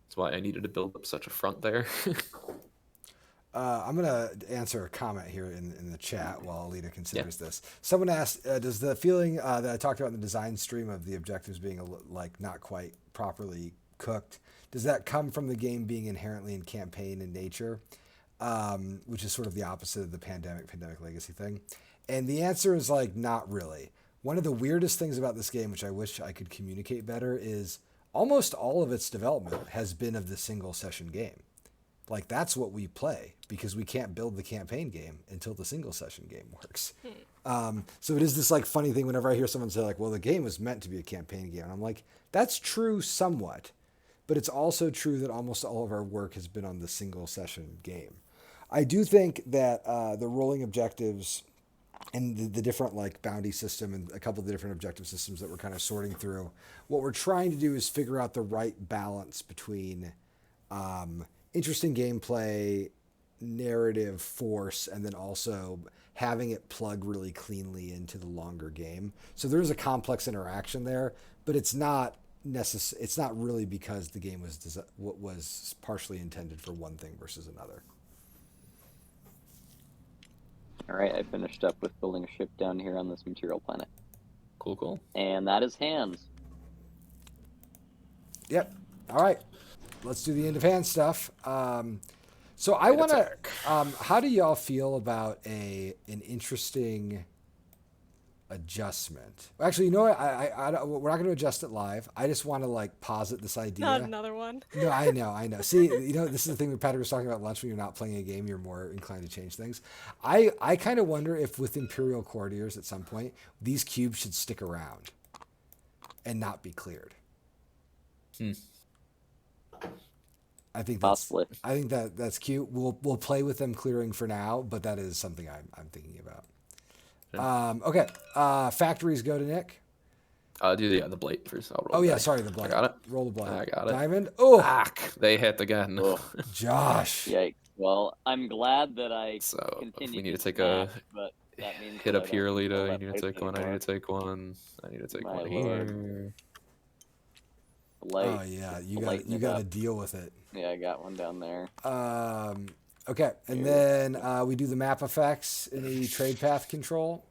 That's why I needed to build up such a front there. I'm gonna answer a comment here in the chat while Alita considers this. Someone asked, "Does the feeling that I talked about in the design stream of the objectives being like not quite properly cooked, does that come from the game being inherently in campaign in nature, which is sort of the opposite of the pandemic legacy thing?" And the answer is like not really. One of the weirdest things about this game, which I wish I could communicate better, is almost all of its development has been of the single session game. Like, that's what we play, because we can't build the campaign game until the single session game works. So it is this like funny thing whenever I hear someone say like, well, the game was meant to be a campaign game. And I'm like, that's true somewhat, but it's also true that almost all of our work has been on the single session game. I do think that the rolling objectives and the different like bounty system and a couple of the different objective systems that we're kind of sorting through, what we're trying to do is figure out the right balance between interesting gameplay, narrative force, and then also having it plug really cleanly into the longer game. So there's a complex interaction there, but it's not it's not really because the game was partially intended for one thing versus another. All right, I finished up with building a ship down here on this material planet, Cool. and that is hands. Yep. All right. Let's do the end of hand stuff. So I want to. How do y'all feel about an interesting adjustment? Actually, you know what? We're not going to adjust it live. I just want to like posit this idea. not another one. No, I know. See, you know, this is the thing that Patrick was talking about lunch. When you're not playing a game, you're more inclined to change things. I kind of wonder if with Imperial Courtiers at some point, these cubes should stick around and not be cleared. I think that's cute. We'll play with them clearing for now, but that is something I'm thinking about. Okay. Factories go to Nick. Do the blight first. I'll roll. Oh yeah, die. sorry, the blight. I got it. Roll the blight. I got it. Diamond. Oh, Fuck! They hit again. Oh, Josh. yikes. Well, I'm glad that I So continue we need to take smash, a but that means hit that up I here, don't Alita. control You that need to place take one. I anymore. need to take one. I need to take My one lord. here. Blight. Oh yeah, you Lighten got it to up. deal with it. Yeah, I got one down there. Okay, and then we do the map effects in the trade path control.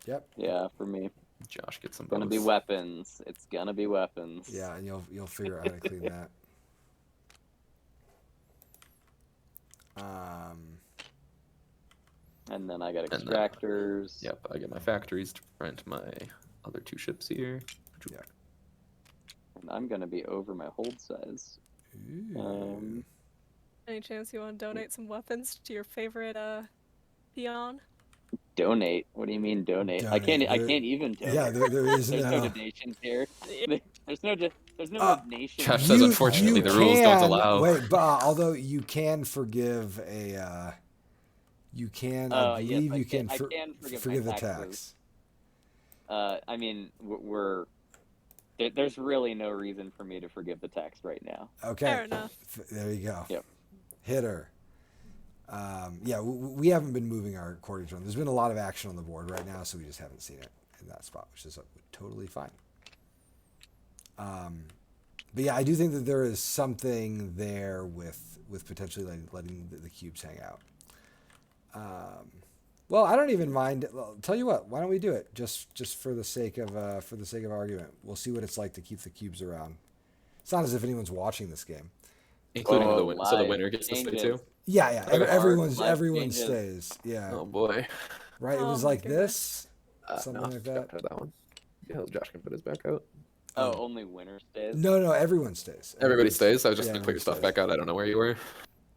Yep. Yeah, for me. Josh gets some. It's gonna be both. weapons. It's gonna be weapons. Yeah, and you'll figure out how to clean that. And then I got And then- extractors. Yep, I get my factories to rent my other 2 ships here. Yeah. And I'm gonna be over my hold size. Ooh. Any chance you want to donate some weapons to your favorite peon? Donate? What do you mean donate? I can't. Donate. I can't even donate. Yeah, there is There's no no. donations here. There's no. There's no donation. Josh says, unfortunately, the rules don't allow. Wait, but although you can forgive a, you can. I believe yes, you can. I can forgive the taxes. tax. I mean, there's really no reason for me to forgive the tax right now. Okay. Fair enough. There you go. Yep. Hit her. Yeah, we haven't been moving our Courtiers around. There's been a lot of action on the board right now, so we just haven't seen it in that spot, which is totally fine. But yeah, I do think that there is something there with potentially letting the cubes hang out. Well, I don't even mind. Well, tell you what, why don't we do it just for the sake of argument? We'll see what it's like to keep the cubes around. It's not as if anyone's watching this game, including the winner. So the winner gets to stay too. Yeah. Everyone changes. stays. Yeah. Oh boy. Right. It was my like goodness. this, something like that. That one. Yeah, Josh can put his back out. Oh, only winner stays. No, everyone stays. Everybody stays. I was just Yeah, gonna put your stuff everybody back out. I don't know where you were.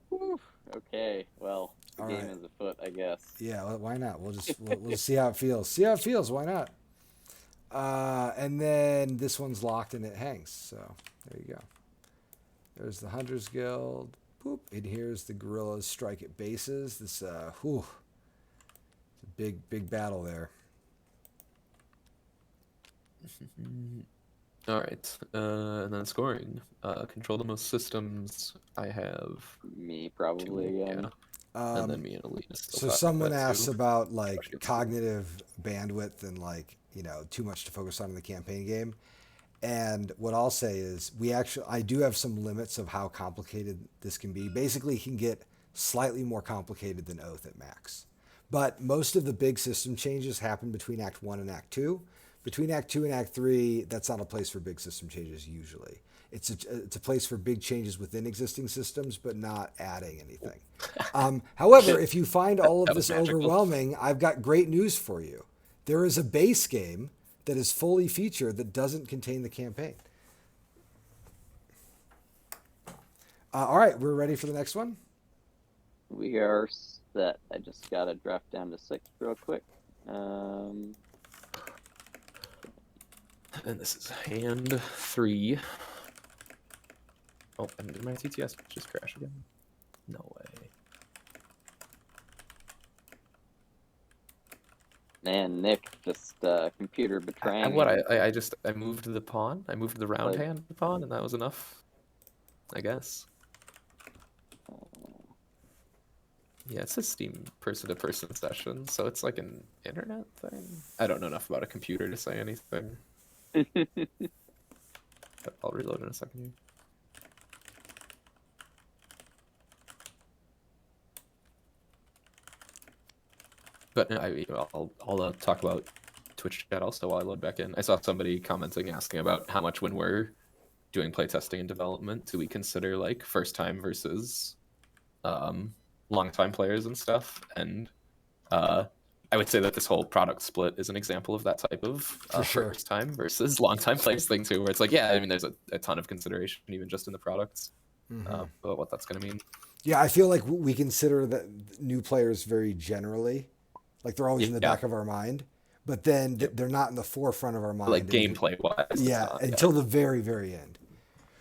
Whew. Okay. Well, the All game right. is afoot, I guess. Yeah, well, why not? We'll see how it feels. See how it feels. Why not? And then this one's locked and it hangs. So there you go. There's the Hunters Guild. Boop. And here's the Guerrillas strike at bases. This it's a big battle there. All right. And then scoring. Control the most systems. I have Me probably again. and then me and Alita. So someone asks about like cognitive bandwidth and like, too much to focus on in the campaign game. And what I'll say is I do have some limits of how complicated this can be. Basically, it can get slightly more complicated than Oath at max. But most of the big system changes happen between Act 1 and Act 2. Between Act 2 and Act 3, that's not a place for big system changes usually. It's a place for big changes within existing systems, but not adding anything. However, if you find all of this overwhelming, I've got great news for you. There is a base game that is fully featured that doesn't contain the campaign. All right, we're ready for the next one? We are set. I just got to drop down to 6 real quick. And this is hand 3. Oh, and did my TTS just crash again? No way. And Nick just computer betraying. I moved the pawn. I moved the round hand pawn, and that was enough. I guess. Yeah, it's a Steam person-to-person session, so it's like an internet thing. I don't know enough about a computer to say anything. I'll reload in a second here. But I'll talk about Twitch chat also while I load back in. I saw somebody commenting asking about how much when we're doing playtesting and development do we consider like first time versus long time players and stuff. And I would say that this whole product split is an example of that type of first time versus long time players thing too, where it's like, yeah, I mean, there's a ton of consideration even just in the products about what that's going to mean. Yeah, I feel like we consider that new players very generally. Like they're always in the back of our mind, but then they're not in the forefront of our mind. Like gameplay wise. Yeah, until the very, very end.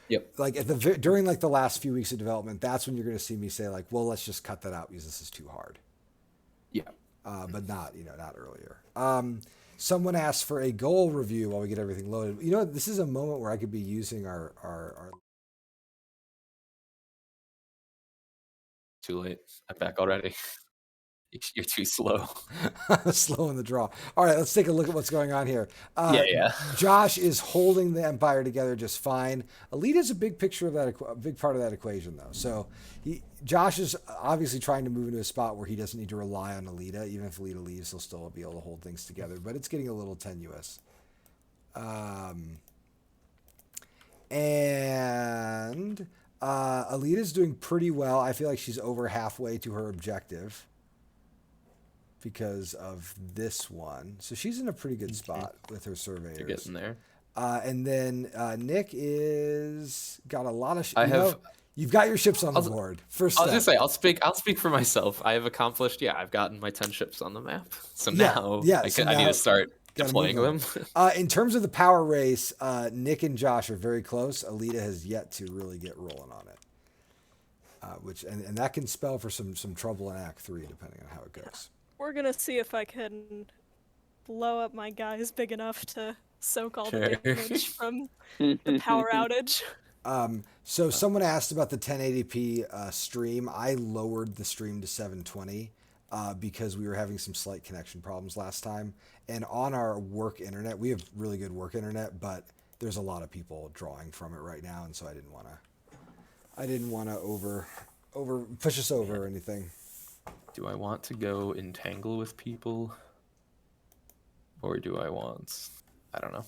Yep. Like during like the last few weeks of development, that's when you're going to see me say like, well, let's just cut that out because this is too hard. Yeah. But not earlier. Someone asked for a goal review while we get everything loaded. This is a moment where I could be using our Too late. I'm back already. You're too slow. slow in the draw. All right, let's take a look at what's going on here. Yeah. Josh is holding the Empire together just fine. Alita's a big part of that equation, though. So Josh is obviously trying to move into a spot where he doesn't need to rely on Alita. Even if Alita leaves, he'll still be able to hold things together. But it's getting a little tenuous. And Alita's doing pretty well. I feel like she's over halfway to her objective because of this one. So she's in a pretty good spot with her surveyors. You're getting there. And then Nick is got a lot of... You've got your ships on the board. First I'll step. just say I'll speak for myself. I have accomplished. Yeah, I've gotten my 10 ships on the map. So Yeah, now yeah, I so need now to start gotta deploying move them. In terms of the power race, Nick and Josh are very close. Alita has yet to really get rolling on it. Which and that can spell for some trouble in Act 3, depending on how it goes. We're gonna see if I can blow up my guys big enough to soak all the Sure. damage from the power outage. So someone asked about the 1080p stream. I lowered the stream to 720 because we were having some slight connection problems last time. And on our work internet, we have really good work internet, but there's a lot of people drawing from it right now, and so I didn't want to over push us over or anything. Do I want to go entangle with people? Or do I want... I don't know.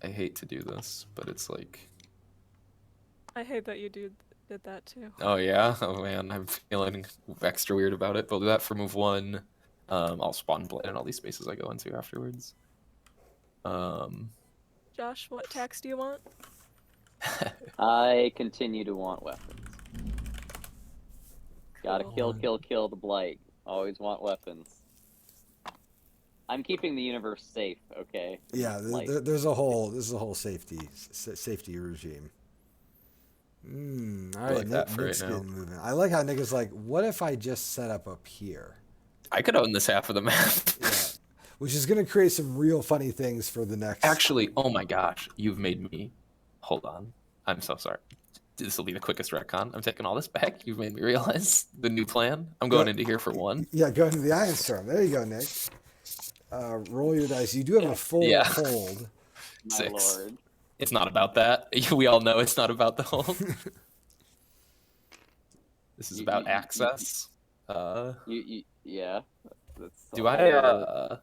I hate to do this, but it's like... I hate that you did that too. Oh yeah? Oh man, I'm feeling extra weird about it. But I'll do that for move 1. I'll spawn blade in all these spaces I go into afterwards. Josh, what tax do you want? I continue to want weapons. Gotta Cool. kill the blight. Always want weapons. I'm keeping the universe safe, okay? Yeah, Like, there's a whole safety regime. All right, like that for Nick's right now. getting moving. I like how Nick is like, what if I just set up here? I could own this half of the map. Yeah. Which is going to create some real funny things for the next. Actually, oh my gosh, you've made me... Hold on. I'm so sorry. This will be the quickest retcon. I'm taking all this back. You've made me realize the new plan. I'm going into here for 1. Yeah, go into the Iron Storm. There you go, Nick. Roll your dice. You do have a full Yeah. hold. my 6. lord. It's not about that. We all know it's not about the hold. This is about access. Yeah. That's Do all. I,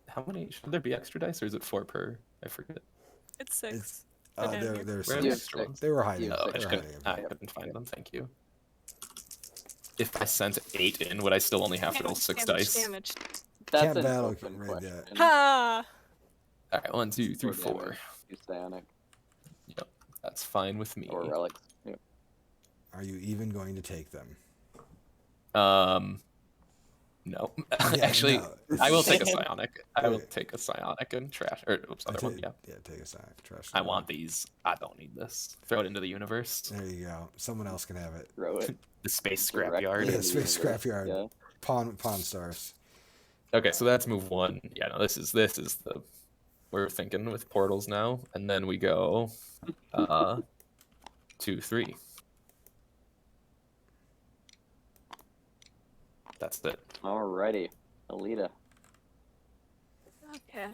how many, should there be extra dice, or is it 4 per? I forget. It's 6. They're Where are the six. extra ones? They were hiding. No, They were hiding. I couldn't find them, thank you. If I sent 8 in, would I still only have to roll 6 dice? Damage. That's Can't an battle open right question. there. Ha! Alright, 1, 2, 3, Or 4. damage. Use Psionic Yep, that's fine with me. or relics. Yep. Are you even going to take them? No. Yeah, Actually, no. I will take a psionic. I will Right. take a psionic and trash. Or, oops, other one, yeah. Yeah, take a sign. Trash. I want these. I don't need this. Throw it into the universe. There you go. Someone else can have it. Throw it. The space directly scrapyard. Yeah, into the space universe. scrapyard. Yeah. Pawn stars. Okay, so that's move 1. Yeah, no, this is the we're thinking with portals now, and then we go 2, 3. That's it. Alrighty. Alita. Okay.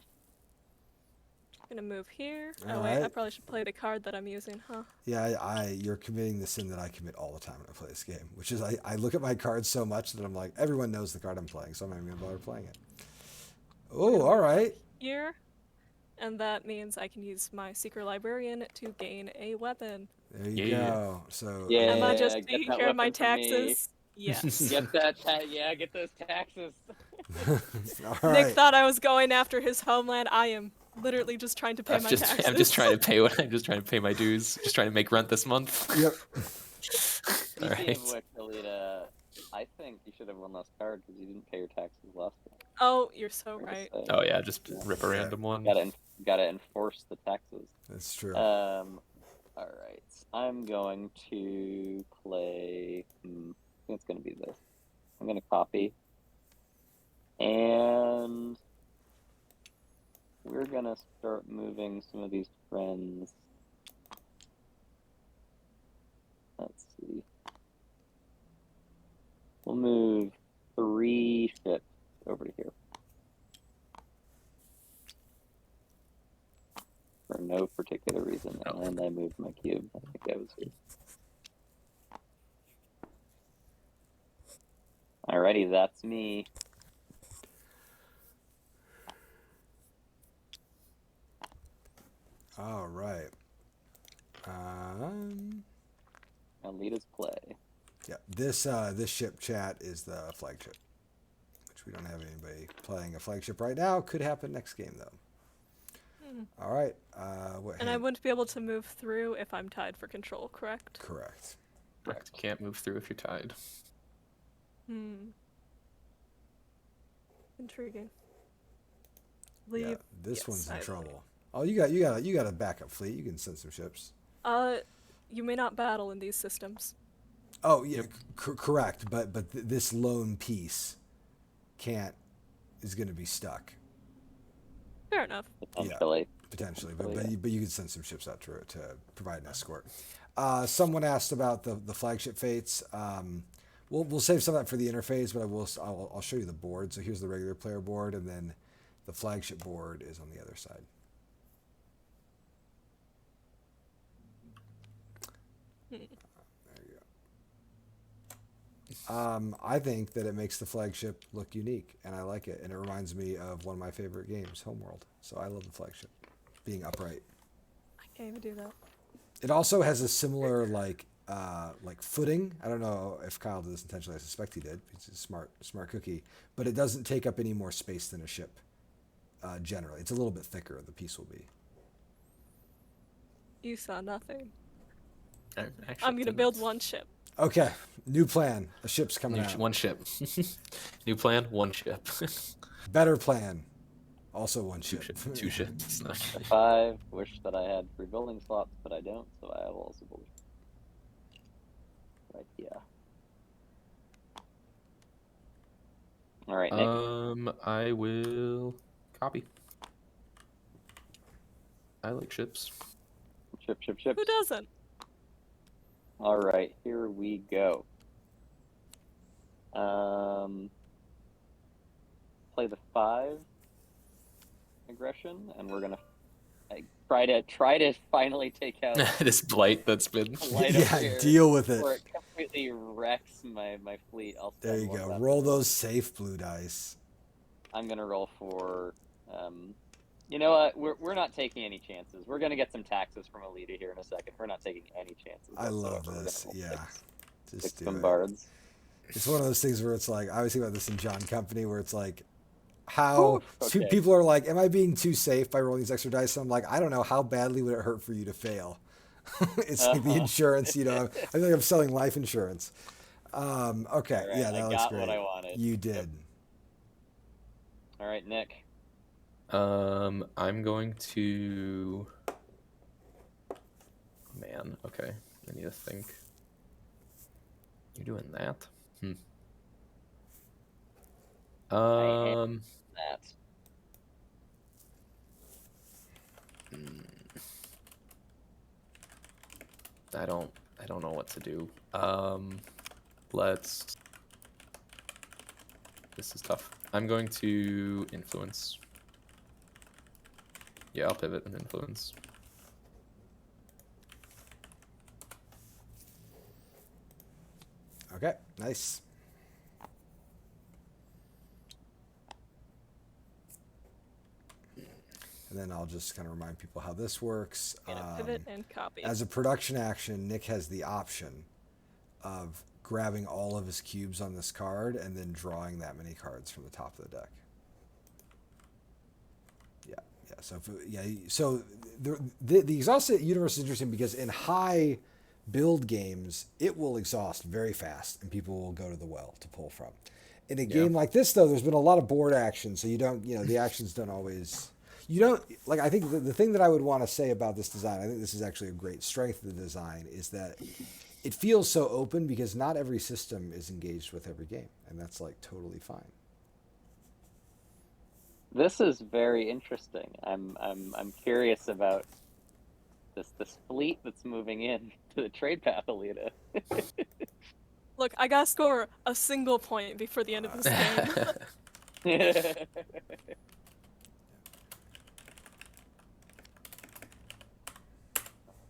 Gonna move here. Oh All wait, I right. probably should play the card that I'm using, huh? Yeah, you're committing the sin that I commit all the time when I play this game, which is I look at my cards so much that I'm like, everyone knows the card I'm playing, so I'm not even gonna bother playing it. Oh, all right. Here. And that means I can use my secret librarian to gain a weapon. There you Yeah. go. So Yeah. Am I just get taking that care of my weapon for me. taxes? Yes. Get that. Yeah, get those taxes. all Nick right. thought I was going after his homeland. I am literally just trying to pay my taxes. I'm just trying to pay what I'm just trying to pay my dues. Just trying to make rent this month. Yep. All right. Speaking of which, Alita, I think you should have won this card because you didn't pay your taxes last time. Oh, you're so Just right. saying. Oh yeah, just rip a random one. Gotta enforce the taxes. That's true. All right. I'm going to play. I think it's gonna be this. I'm gonna copy, and we're gonna start moving some of these friends. Let's see. We'll move 3 ships over to here. For no particular reason, and I moved my cube. I think I was here. Alrighty, that's me. All right. Alita's play. Yeah. This ship chat is the flagship, which we don't have anybody playing a flagship right now. Could happen next game though. All right. What And I hand? wouldn't be able to move through if I'm tied for control, correct? Correct. Correct. Can't move through if you're tied. Intriguing. Yeah, Leave. this Yes, one's in I leave. trouble. Oh, you got a backup fleet. You can send some ships. You may not battle in these systems. Oh, yeah, correct. But this lone piece is going to be stuck. Fair enough. Potentially. Potentially, Oh, but you could send some ships out to provide an escort. Someone asked about the flagship fates. We'll save some of that for the interface, but I'll show you the board. So here's the regular player board, and then the flagship board is on the other side. There you go. I think that it makes the flagship look unique, and I like it, and it reminds me of one of my favorite games, Homeworld. So I love the flagship being upright. I can't even do that. It also has a similar like footing. I don't know if Kyle did this intentionally. I suspect he did. He's a smart cookie. But it doesn't take up any more space than a ship. Generally, it's a little bit thicker. The piece will be. You saw nothing. I actually I'm gonna didn't. build one ship. Okay, new plan. A ship's coming out. One ship. New plan, one ship. Better plan. Also one ship. Two ships. No. 5. Wish that I had free building slots, but I don't, so I will also build. Right, yeah. All right, Nick. I will copy. I like ships. Ship. Who doesn't? All right, here we go. Play the 5 aggression, and we're gonna try to finally take out This blight that's been. Light up Yeah, here deal with it. before it completely wrecks my fleet. I'll There spend you one go. left. Roll those safe blue dice. I'm gonna roll for. You know what? We're not taking any chances. We're gonna get some taxes from Alita here in a second. We're not taking any chances. I love whatsoever. We're this. gonna roll Yeah, six just do it. bombards. It's one of those things where it's like I always think about this in John Company, where it's like how Okay. people are like, "Am I being too safe by rolling these extra dice?" And I'm like, I don't know. How badly would it hurt for you to fail? It's like the insurance, I feel like I'm selling life insurance. Okay, All right, yeah, that I looks got great. what I wanted. You did. All right, Nick. I'm going to. Man, okay. I need to think. You're doing that? That. I don't know what to do. Let's. This is tough. I'm going to influence. Yeah, I'll pivot and influence. Okay, nice. And then I'll just kind of remind people how this works. Gonna pivot and copy. As a production action, Nick has the option of grabbing all of his cubes on this card and then drawing that many cards from the top of the deck. Yeah. So the exhausted universe is interesting because in high build games, it will exhaust very fast and people will go to the well to pull from. In a game like this, though, there's been a lot of board action, so you don't, the actions don't always. You don't like. I think the thing that I would want to say about this design, I think this is actually a great strength of the design, is that it feels so open because not every system is engaged with every game, and that's like totally fine. This is very interesting. I'm curious about this fleet that's moving in to the trade path, Alita. Look, I gotta score a single point before the end of this game.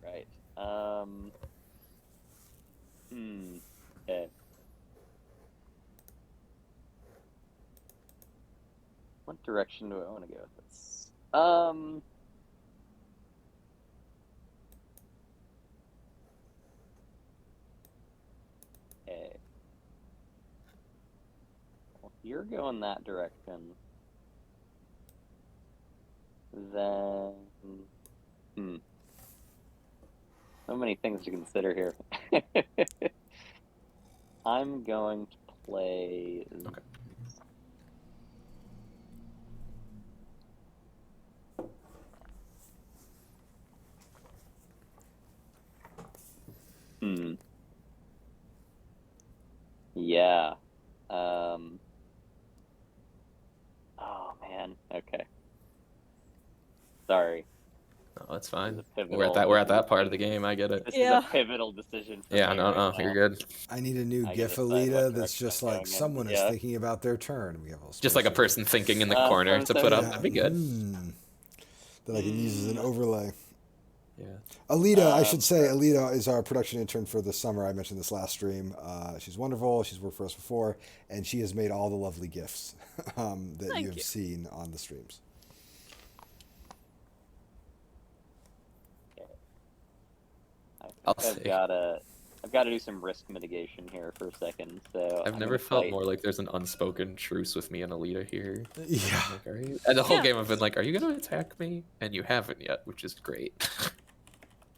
Right. Okay. What direction do I want to go with this? Okay. Well, if you're going that direction, Then, so many things to consider here. I'm going to play. Okay. Yeah. Oh man. Okay. Sorry. Oh, that's fine. This is a We're at pivotal- that part of the game. I get it. This Yeah. is a pivotal decision for Yeah, me no, right no, now. you're good. I need a new I GIF, gotta decide what Alita, that's direction just I'm like going in. someone is Yeah. thinking about their turn. We have a little Just like a space person thinking in the Uh, corner so- to put up. here. That'd be good. That I can use as an overlay. Yeah. Alita, I should say, Alita is our production intern for the summer. I mentioned this last stream. She's wonderful. She's worked for us before, and she has made all the lovely GIFs that Thank you have you. seen on the streams. I'll I've say. gotta do some risk mitigation here for a second. So I've I'm never gonna felt fight- more like there's an unspoken truce with me and Alita here. Yeah. Like, are you... And the whole Yeah. game I've been like, are you going to attack me? And you haven't yet, which is great.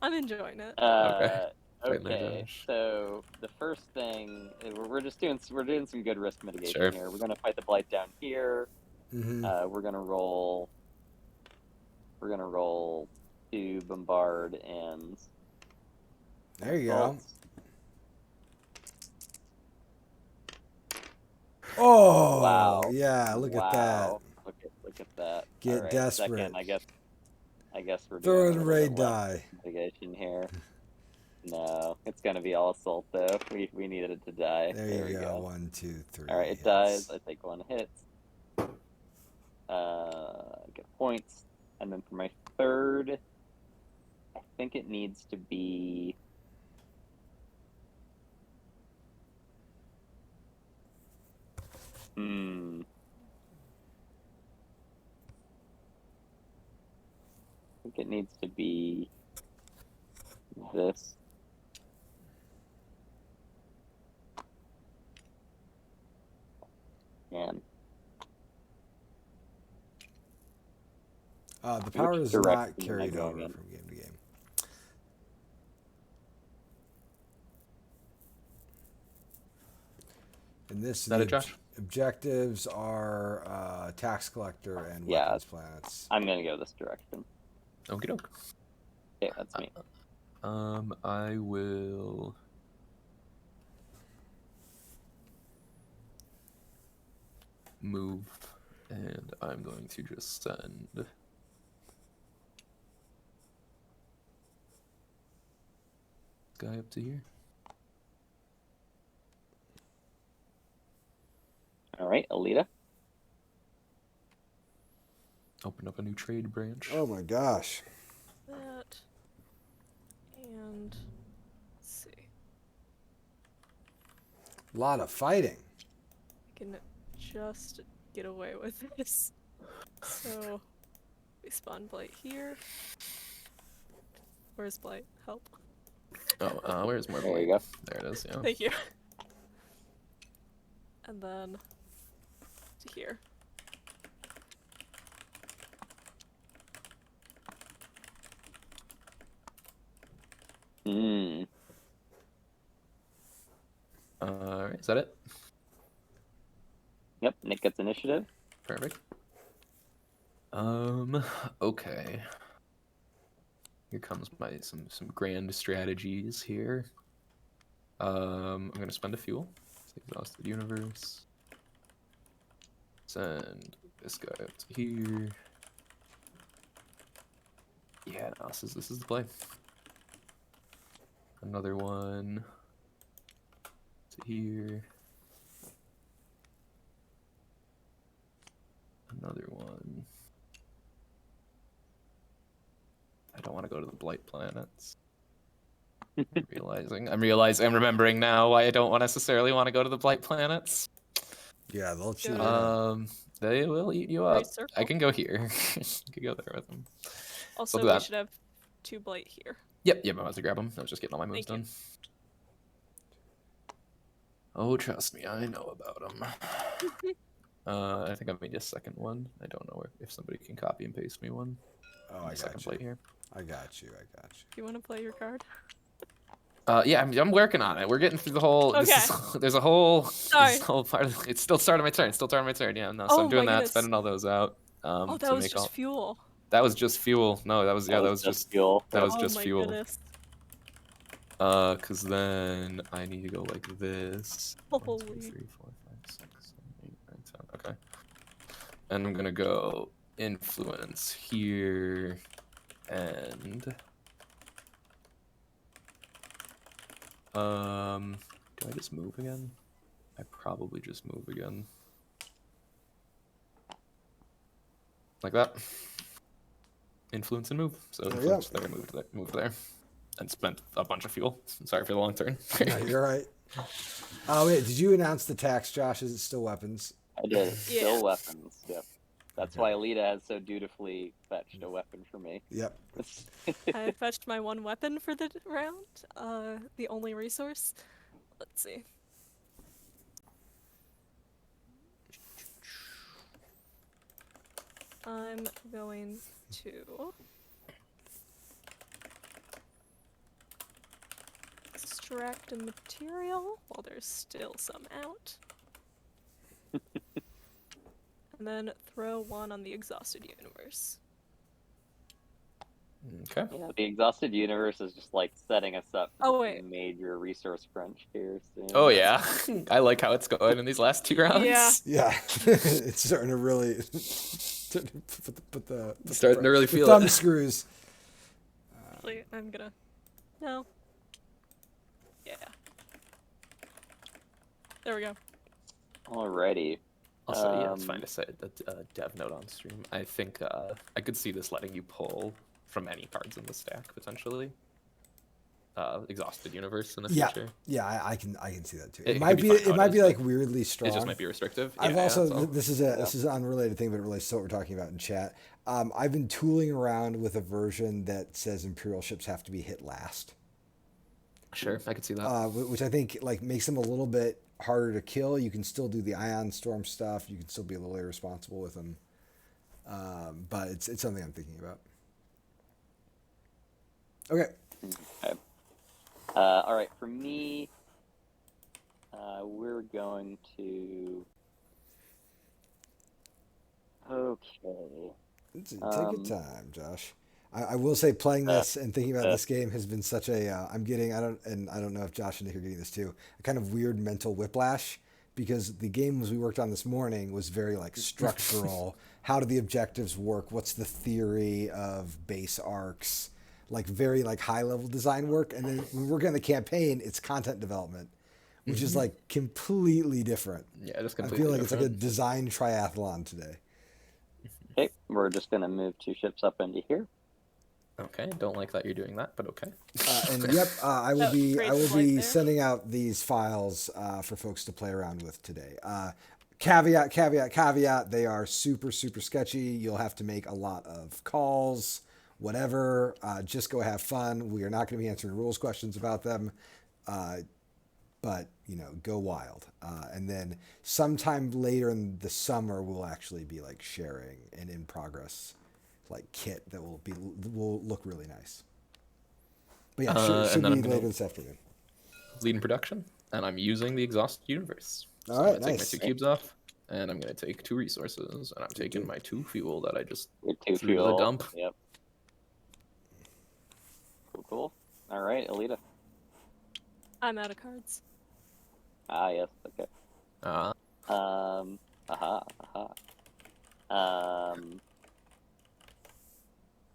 I'm enjoying it. Okay. Right there, Okay. Josh. So the first thing we're doing some good risk mitigation Sure. here. We're gonna fight the blight down here. Hmm. We're gonna roll 2 bombard and There you go. assaults. Oh, Wow. yeah, look at that. Wow. Look at that. Get All right, desperate. Second, I guess we're Throw doing in a a little raid bit less die. mitigation here. No, it's gonna be all assault though. We needed it to die. There we you go. 1, 2, 3. All right, it hits. dies. I take 1 hit. Get points, and then for my third, I think it needs to be. I think it needs to be this. And The power is direction not am I carried going over in? from game to game. And this Is that it, the Josh? objectives are tax collector and Yeah. weapons planets. I'm gonna go this direction. Okie doke. Okay, that's me. I will. Move, and I'm going to just send. Guy up to here. All right, Alita. Open up a new trade branch. Oh my gosh. That. And. Let's see. A lot of fighting. I can just get away with this. So. We spawn Blight here. Where's Blight? Help. Oh, where's more? There you blight? go. There it is. Yeah. Thank you. And then. To here. Alright, is that it? Yep, Nick gets initiative. Perfect. Okay. Here comes my some grand strategies here. I'm gonna spend a fuel. Exhausted universe. Send this guy up to here. Yeah, no, this is the play. Another one to here. Another one. I don't want to go to the blight planets. I'm remembering now why I don't necessarily want to go to the blight planets. Yeah, they'll cheat. Good. you. They will eat you Right up. circle. I can go here. I can go there with them. Also, do we that. should have 2 Blight here. Yep, I'm about to grab them. I was just getting all my moves Thank you. done. Oh, trust me, I know about them. I think I made a second one. I don't know if somebody can copy and paste me one. Oh, I Second got plate you. here. I got you. You want to play your card? Yeah, I'm working on it. We're getting through the whole. Okay. There's a whole. Sorry. This whole part of, it's still starting my turn. Still starting my turn. Yeah, no. So Oh I'm doing my that, goodness. spending all those out. Oh, that To was make just all. fuel. That was just fuel. No, that was just fuel. That was Oh just my fuel. goodness. Cause then I need to go like this. 1, 2, Holy. 3, 4, 5, 6, 7, 8, 9, 10. Okay. And I'm gonna go influence here, and do I just move again? I probably just move again. Like that. Influence and move. So There you influence go. there, move there, and spent a bunch of fuel. Sorry for the long turn. No, you're right. Oh wait, did you announce the tax, Josh? Is it still weapons? I did. Yeah. Still weapons. Yep. That's Okay. why Alita has so dutifully fetched a weapon for me. Yep. I fetched my one weapon for the round. The only resource. Let's see. I'm going to extract a material while there's still some out. And then throw one on the exhausted universe. Okay. Yeah, the exhausted universe is just like setting us up for Oh, a wait. major resource crunch here soon. Oh yeah, I like how it's going in these last 2 rounds. Yeah. Yeah. It's starting to really put the Starting to really the feel thumb it. screws. Actually, I'm gonna. No. Yeah. There we go. Alrighty. Also, yeah, it's fine to say that dev note on stream. I think I could see this letting you pull from any cards in the stack potentially. Exhausted universe in the Yeah, future. yeah, I can see that too. It It might could be be fun how it is, like but weirdly strong. It just might be restrictive. I've Yeah, also that's all. this is an unrelated thing, but it relates to what we're talking about in chat. I've been tooling around with a version that says Imperial ships have to be hit last, Sure, I could see that. which I think like makes them a little bit harder to kill. You can still do the Ion Storm stuff. You can still be a little irresponsible with them, but it's something I'm thinking about. Okay. Okay. All right, for me, we're going to. Okay. Take your time, Josh. I will say playing this and thinking about this game has been such a I'm getting I don't know if Josh and Nick are getting this too, a kind of weird mental whiplash, because the games we worked on this morning was very like structural. How do the objectives work? What's the theory of base arcs? Like very like high level design work, and then when we work on the campaign, it's content development, which is like completely different. Yeah, just I completely feel like it's like a different. design triathlon today. Okay, we're just gonna move 2 ships up into here. Okay, don't like that you're doing that, but okay. And yep, I will That was be great I will flight be there. sending out these files for folks to play around with today. Caveat, they are super sketchy. You'll have to make a lot of calls, whatever. Just go have fun. We are not going to be answering rules questions about them, but go wild. And then sometime later in the summer, we'll actually be like sharing an in progress like kit that will look really nice. But yeah, should and then be I'm gonna- later this afternoon. Lead in production, and I'm using the exhausted universe. So All I'm right, gonna take my nice. 2 cubes off, and I'm gonna take 2 resources, and I'm taking my 2 fuel that I just Your 2 threw to the fuel. dump. Yep. Cool. All right, Alita. I'm out of cards. Ah, yes. Okay. Uh, Aha.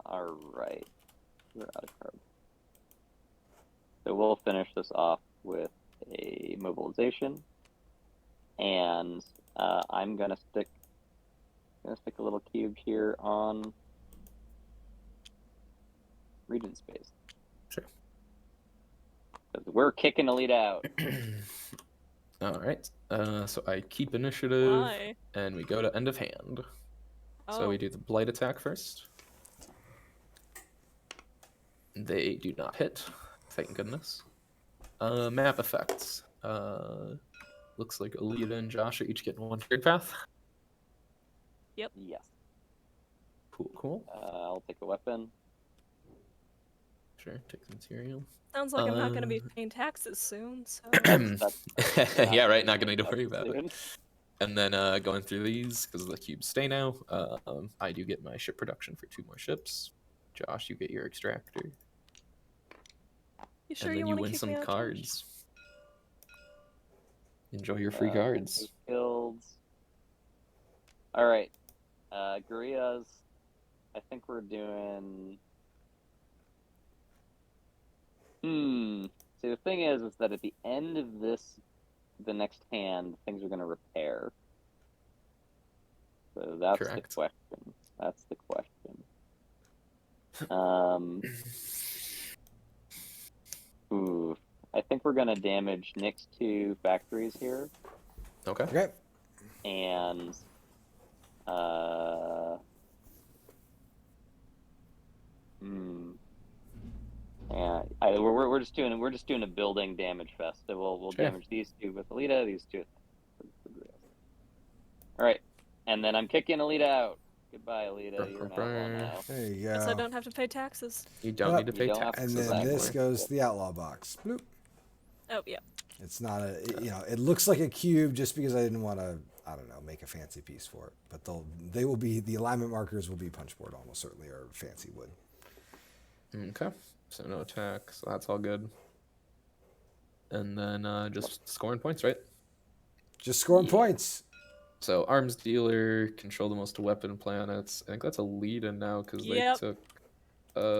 All right. We're out of cards. So we'll finish this off with a mobilization, and I'm gonna stick a little cube here on region space. Sure. 'Cause we're kicking Alita out. all right. So I keep initiative, Why? and we go to end of hand. Oh. So we do the blight attack first. They do not hit, thank goodness. Map effects. Looks like Alita and Josh are each getting 1 trade path. Yep. Yes. Cool. I'll take a weapon. Sure, take the material. Sounds like I'm not going to be paying taxes soon, so... Yeah, right, not gonna need to worry about soon. it. And then going through these, because the cubes stay now, I do get my ship production for 2 more ships. Josh, you get your extractor. You sure And then you you want to win kick some me out, Josh? cards. Enjoy your free cards. Guilds. All right. Gurias. I think we're doing. See, the thing is that at the end of the next hand, things are going to repair. So that's Correct. the question. That's the question. Ooh. I think we're going to damage Nick's 2 factories here. Okay. Okay. And yeah, we're just doing a building damage fest. So we'll Sure. damage these 2 with Alita, these 2 with all right, and then I'm kicking Alita out. Goodbye, Alita. You're an outlaw now. There you Guess I go. don't have to pay taxes. You don't Yep. need to pay You don't have to And taxes then Exactly. this goes to the outlaw box. Bloop. Oh, yeah. It's not a, it looks like a cube just because I didn't want to, I don't know, make a fancy piece for it. But they will be, the alignment markers will be punchboard almost certainly, or fancy wood. Okay. So no attack, so that's all good. And then just scoring points, right? Just scoring Yeah. points. So arms dealer, control the most weapon planets. I think that's Alita now because Yep. they took.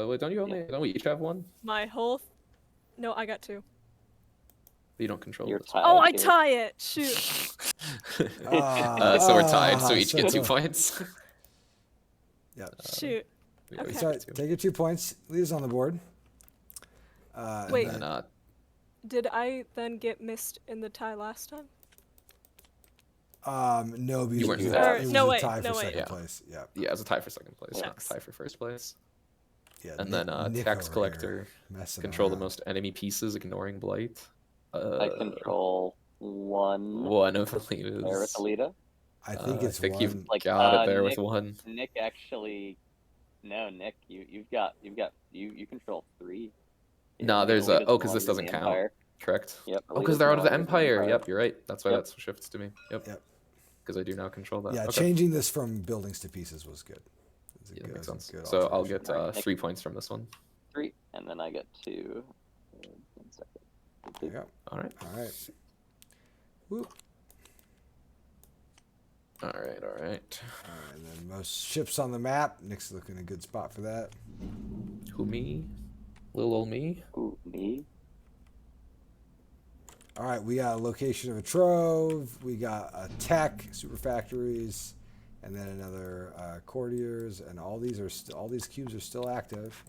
Wait, don't we each have one? My whole... No, I got 2. You don't control You're this. tied. Oh, I here. tie it! Shoot. So we're tied, so each get 2 so- points. Yep. Shoot. Yeah, we Okay. each So get 2. take your 2 points. Leah's on the board. Wait. And then- Did I then get missed in the tie last time? no, because You weren't it was, there. it was No a way, tie for no way. second Yeah. place. Yeah. Yeah, it was a tie for second place, not a Shucks. tie for first place. Yeah. And then Nick tax over collector, here messing control the around. most enemy pieces, ignoring blight. I control 1 one of there with Alita's. Alita. I think it's I think one. you've Like, got it there Nick- with 1. Nick actually, no, Nick, you control 3. No, there's Alita's because this belongs in doesn't the count. Empire. Correct. Yep. Oh, because Alita's they're out of the belongs in Empire. Yep, you're right. That's why Yep. that shifts to me. Yep. Yep. Because I do now control that. Yeah, Okay. changing this from buildings to pieces was good. It was a Yeah, good- makes it was a sense. good So I'll alteration. get Alright, 3 points from this one. 3, and then I get 2. 1 second. There you go. All right. All right. Whoop. All right. All right, and then most ships on the map. Nick's looking a good spot for that. Who me? Little old me. Ooh, me. All right, we got a location of a trove. We got a tech, super factories, and then another courtiers. And all these cubes are still active.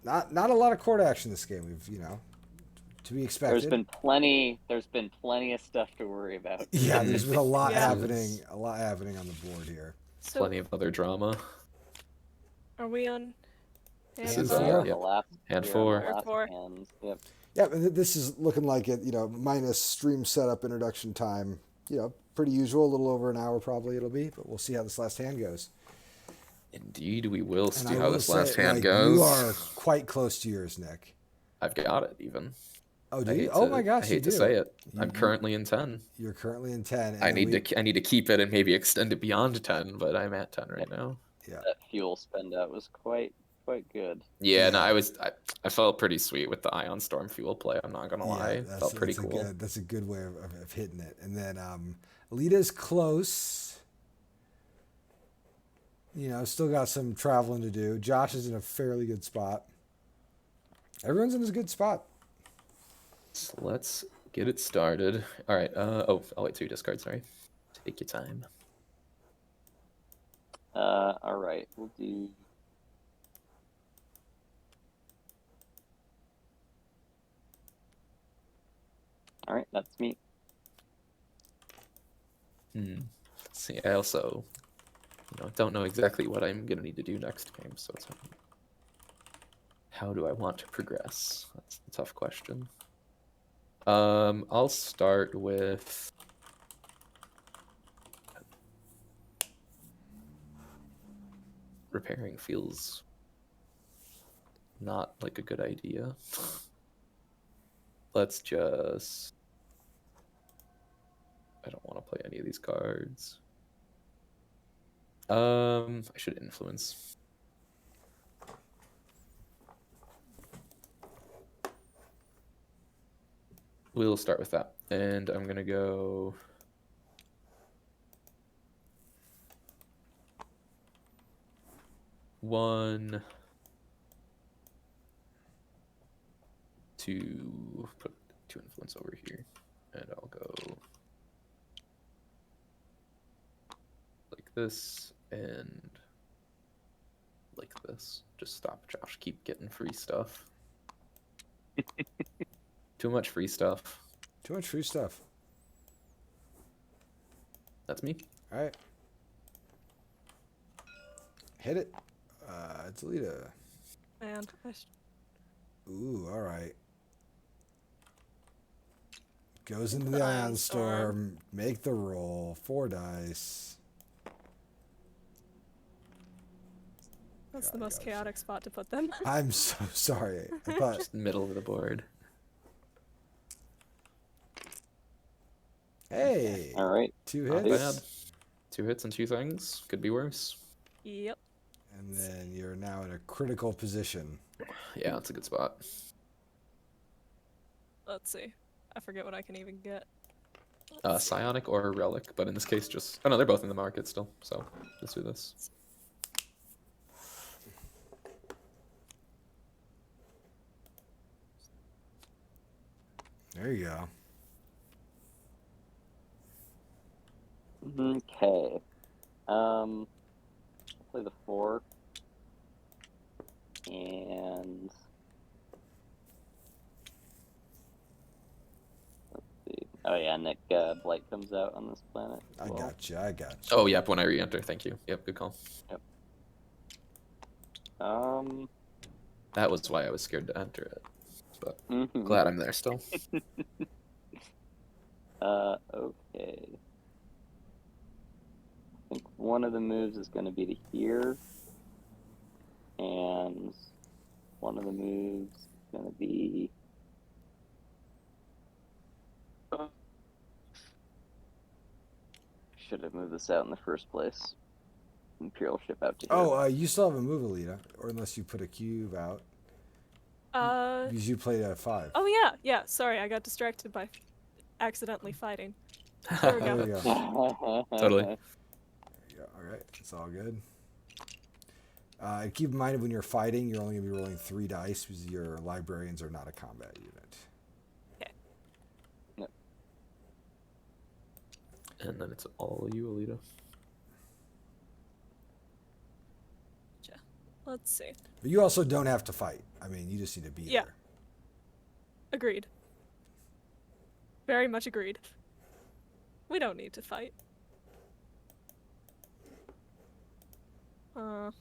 Not a lot of court action this game. We've to be expected. There's been plenty of stuff to worry about. Yeah, there's been a lot Yeah. happening. A lot happening on the board here. So, Plenty of other drama. are we on... This hand is, four? four. We're on Yep. the last, Hand we're on four. the last Four. hand. Yep. Yeah, and this is looking like it. Minus stream setup, introduction time. Pretty usual. A little over an hour probably it'll be, but we'll see how this last hand goes. Indeed, we will And see I how will this last say, hand like, goes. You are quite close to yours, Nick. I've got it even. Oh, do I you? hate Oh to- my gosh, I hate you to do. say it. You- I'm currently in 10. You're currently in 10. And I then need to keep it and maybe extend it beyond 10, but I'm at 10 right now. That fuel spend out was quite good. Yeah, no, Yeah. I felt pretty sweet with the Ion Storm fuel play. I'm not gonna lie, felt pretty cool. That's a good way of hitting it. And then Alita's close. Still got some traveling to do. Josh is in a fairly good spot. Everyone's in a good spot. So let's get it started. All right. I'll wait till you discard. Sorry. Take your time. All right, we'll do. All right, that's me. See, I also, don't know exactly what I'm gonna need to do next game, so it's how do I want to progress? That's the tough question. I'll start with repairing feels not like a good idea. Let's just... I don't want to play any of these cards. I should influence. We'll start with that. And I'm gonna go... One... To put 2 influence over here. And I'll go... like this, and... like this. Just stop Josh. Keep getting free stuff. Too much free stuff. Too much free stuff. That's me. All right. Hit it. It's Alita. Man, Ooh, all right. Goes into the The Ion Ion Storm. Make the roll. 4 dice. that's God, the most gosh. chaotic spot to put them. I'm so sorry. I thought Just middle of the board. hey, All right. 2 Not hits. bad. 2 hits and 2 things. Could be worse. Yep. And then you're now in a critical position. Yeah, that's a good spot. Let's see. I forget what I can even get. Psionic or a relic, but in this case, just... oh no, they're both in the market still, so let's do this. There you go. Okay. I'll play the 4. And let's see. Oh yeah, Nick, Blight comes out on this planet. as I well. got you. I got you. Oh, yep, when I re-enter, thank you. Yep, good call. That was why I was scared to enter it. But mhm. glad I'm there still. Okay. I think one of the moves is going to be to here, and one of the moves is going to be. Should have moved this out in the first place. Imperial ship out to here. Oh, you still have a move, Alita, or unless you put a cube out. Because you played a 5. Oh yeah, yeah. Sorry, I got distracted by accidentally fighting. There we There go. we go. Totally. There you go. All right, it's all good. Keep in mind when you're fighting, you're only going to be rolling 3 dice because your librarians are not a combat unit. And then it's all you, Alita. Let's see. But you also don't have to fight. I mean, you just need to be Yeah. there. Agreed. Very much agreed. We don't need to fight. One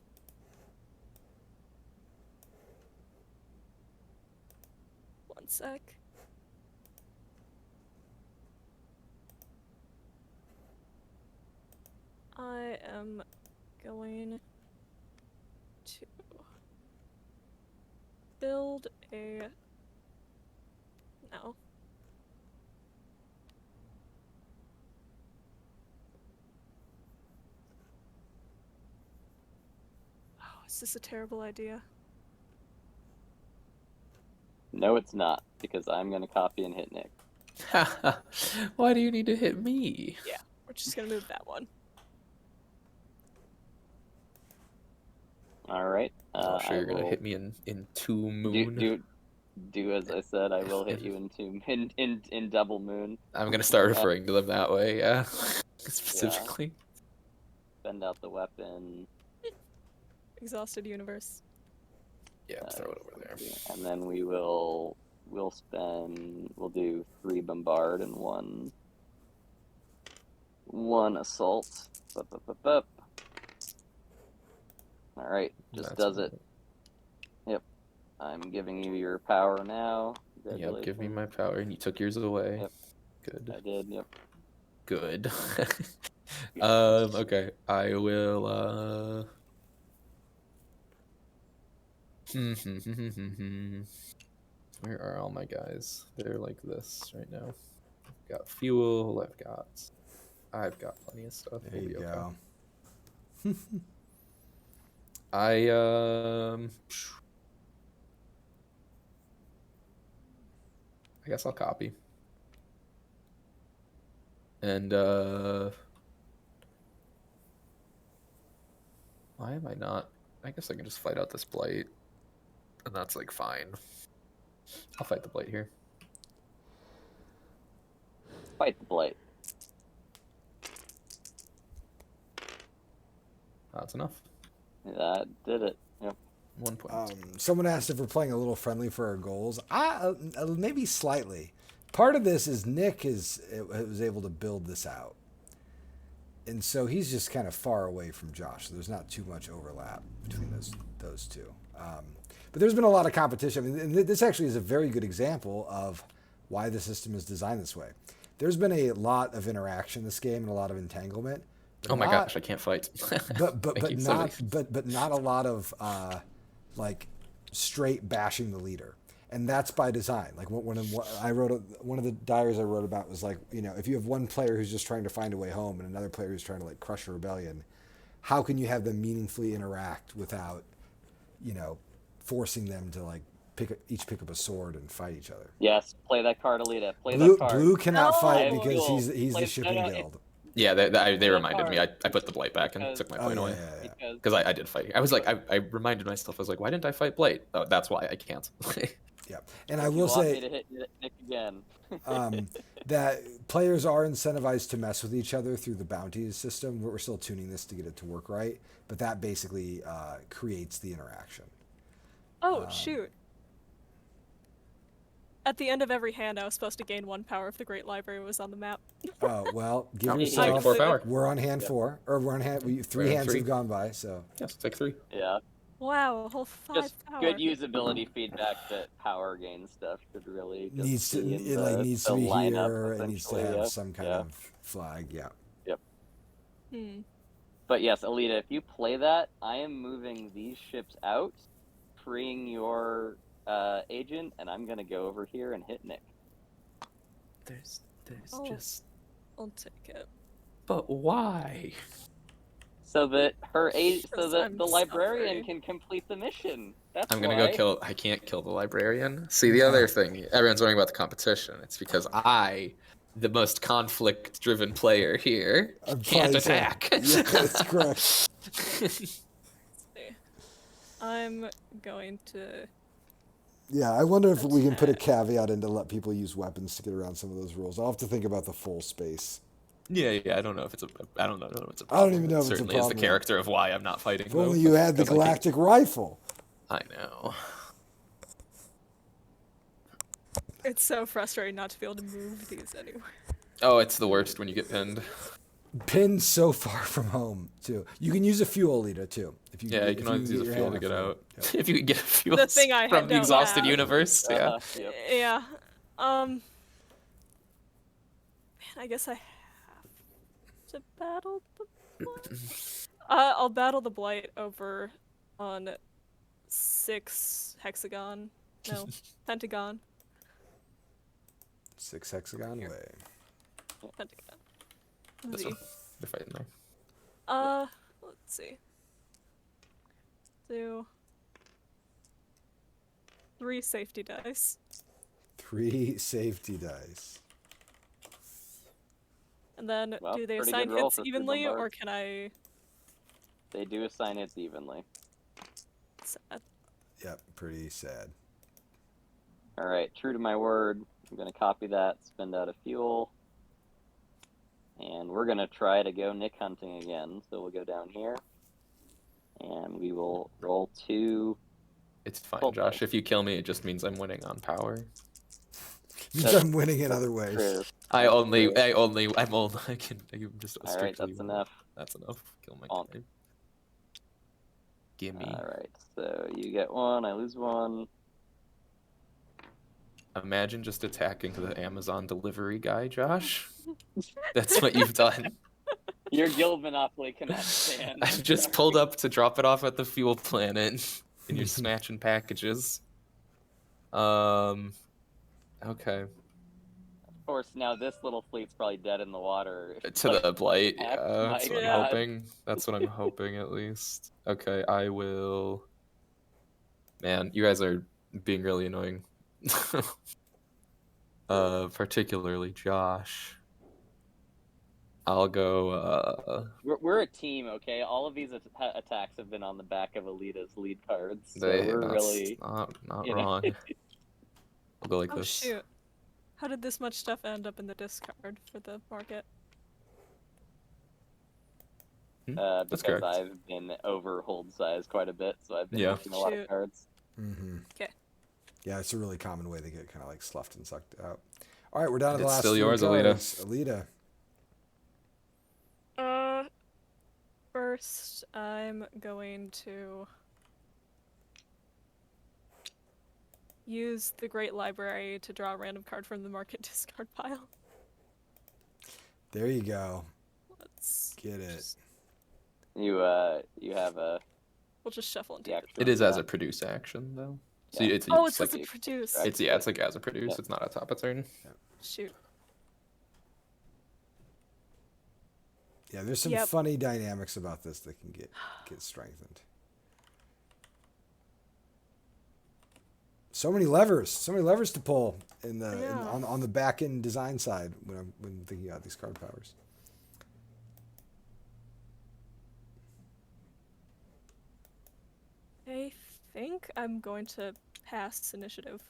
sec. I am going to build a... No. Oh, is this a terrible idea? No, it's not, because I'm going to copy and hit Nick. Why do you need to hit me? Yeah, we're just gonna move that one. All right. Oh, sure, I you're gonna will hit me in 2 moon. do as I said. I will hit you in double moon. I'm gonna start referring to them that way, yeah. Specifically. Send out the weapon. Exhausted universe. Yeah, throw it over there. And then we'll do 3 bombard and one assault. Bup. All right, just That's does it. Yep, I'm giving you your power now. Yep, give me my power, and you took yours away. Yep. Good. I did. Yep. Good. Okay, I will Where are all my guys? They're like this right now. I've got fuel. I've got plenty of stuff. There you go. I guess I'll copy. And why am I not? I guess I can just fight out this blight, and that's like fine. I'll fight the blight here. Fight the blight. That's enough. That did it. Yep. 1 point. Someone asked if we're playing a little friendly for our goals. Maybe slightly. Part of this is Nick was able to build this out. And so he's just kind of far away from Josh. So there's not too much overlap between those two. But there's been a lot of competition. I mean, and this actually is a very good example of why the system is designed this way. There's been a lot of interaction in this game and a lot of entanglement. Oh my gosh, I can't fight. but not a lot of like straight bashing the leader, and that's by design. Like one of the diaries I wrote about was like, you know, if you have one player who's just trying to find a way home and another player who's trying to like crush a rebellion, how can you have them meaningfully interact without, you know, forcing them to like pick up a sword and fight each other? Yes, play that card, Alita. Play Blue, that card. Blue cannot fight because he's Play- the shipping no, guild. Yeah, they reminded me. I put the blight back and took my point away. Yeah. Because I did fight. I was like, I reminded myself, I was like, why didn't I fight blight? Oh, that's why I can't. Yeah, and I You will want me say to hit Nick again. that players are incentivized to mess with each other through the bounties system. We're still tuning this to get it to work right, but that basically creates the interaction. Oh, shoot. At the end of every hand, I was supposed to gain 1 power if the Great Library was on the map. Oh, well, give Take yourself... 4 power. We're on hand 4, or we're on hand... Three We're on hands 3. have gone by, so... Yes, take 3. Yeah. Wow, a whole 5 Just power. good usability feedback that power gain stuff should really just Needs to be in needs the to be lineup, here. It needs to essentially, have yeah. some kind of flag. Yeah. But yes, Alita, if you play that, I am moving these ships out, freeing your agent, and I'm gonna go over here and hit Nick. There's Oh. just... I'll take it. But why? So that I'm the librarian sorry. can complete the mission. That's I'm gonna why. go kill... I can't kill the librarian. See, the other thing, everyone's worrying about the competition. It's because I, the most conflict-driven player here, can't attack. Yeah, that's correct. See. I'm going to... Yeah, I wonder if we can put a caveat in to let people use weapons to get around some of those rules. I'll have to think about the full space. Yeah, I don't know if it's a... I don't know if it's a I don't even know if it's a Certainly is the problem. character of why I'm not fighting. If only you had the galactic rifle. I know. It's so frustrating not to be able to move these anywhere. Oh, it's the worst when you get pinned. Pinned so far from home, too. You can use a fuel leader, too. If you, Yeah, you if can always use a your fuel hand to get on it. out. Yeah. If you can get a fuel The thing I from the don't exhausted have. universe, yeah. Yep. Yeah. Man, I guess I have to battle the blight. I'll battle the blight over on 6 hexagon. No, pentagon. 6 hexagon way. Pentagon. This Z. one. They're fighting there. Let's see. Do 3 safety dice. 3 safety dice. And then Well, do they pretty assign good roll hits for 3 evenly, or bombards. can I... They do assign hits evenly. Sad. Yep, pretty sad. All right, true to my word, I'm gonna copy that, spend out a fuel, and we're gonna try to go Nick hunting again. So we'll go down here, and we will roll 2. It's fine, Full Josh. dice. If you kill me, it just means I'm winning on power. Means I'm winning in other ways. True. I'm only, I can just All right, strictly that's win. enough. That's enough. Kill my On. guy. Gimme. All right, so you get 1, I lose 1. Imagine just attacking the Amazon delivery guy, Josh. That's what you've done. Your guild monopoly cannot stand. I've just pulled up to drop it off at the fuel planet. and you're snatching packages. Okay. Of course, now this little fleet's probably dead in the water. To the blight, heck, yeah, that's my what I'm God. hoping. That's what I'm hoping, at least. Okay, I will. Man, you guys are being really annoying. Particularly Josh. I'll go. We're a team, okay? All of these attacks have been on the back of Alita's lead cards, so That's we're really not you know. wrong. I'll go like Oh this. shoot. How did this much stuff end up in the discard for the market? That's Because correct. I've been over hold size quite a bit, so I've been Yeah. making a lot Shoot. of cards. Mm-hmm. Okay. Yeah, it's a really common way they get kind of like sloughed and sucked out. All right, we're down to the It's last still three yours, Alita. cards. Alita. First, I'm going to use the Great Library to draw a random card from the market discard pile. There you go. Let's Get it. just- You have a we'll just shuffle and Yeah, take it. It is as a produce action, though. So Yeah. it's Oh, it's it's like supposed to produce. Right. it's like as a produce. Yeah. It's not a top of turn. Shoot. Yeah, there's some Yep. funny dynamics about this that can get strengthened. So many levers to pull in the Yeah. on the back end design side when thinking about these card powers. I think I'm going to pass initiative.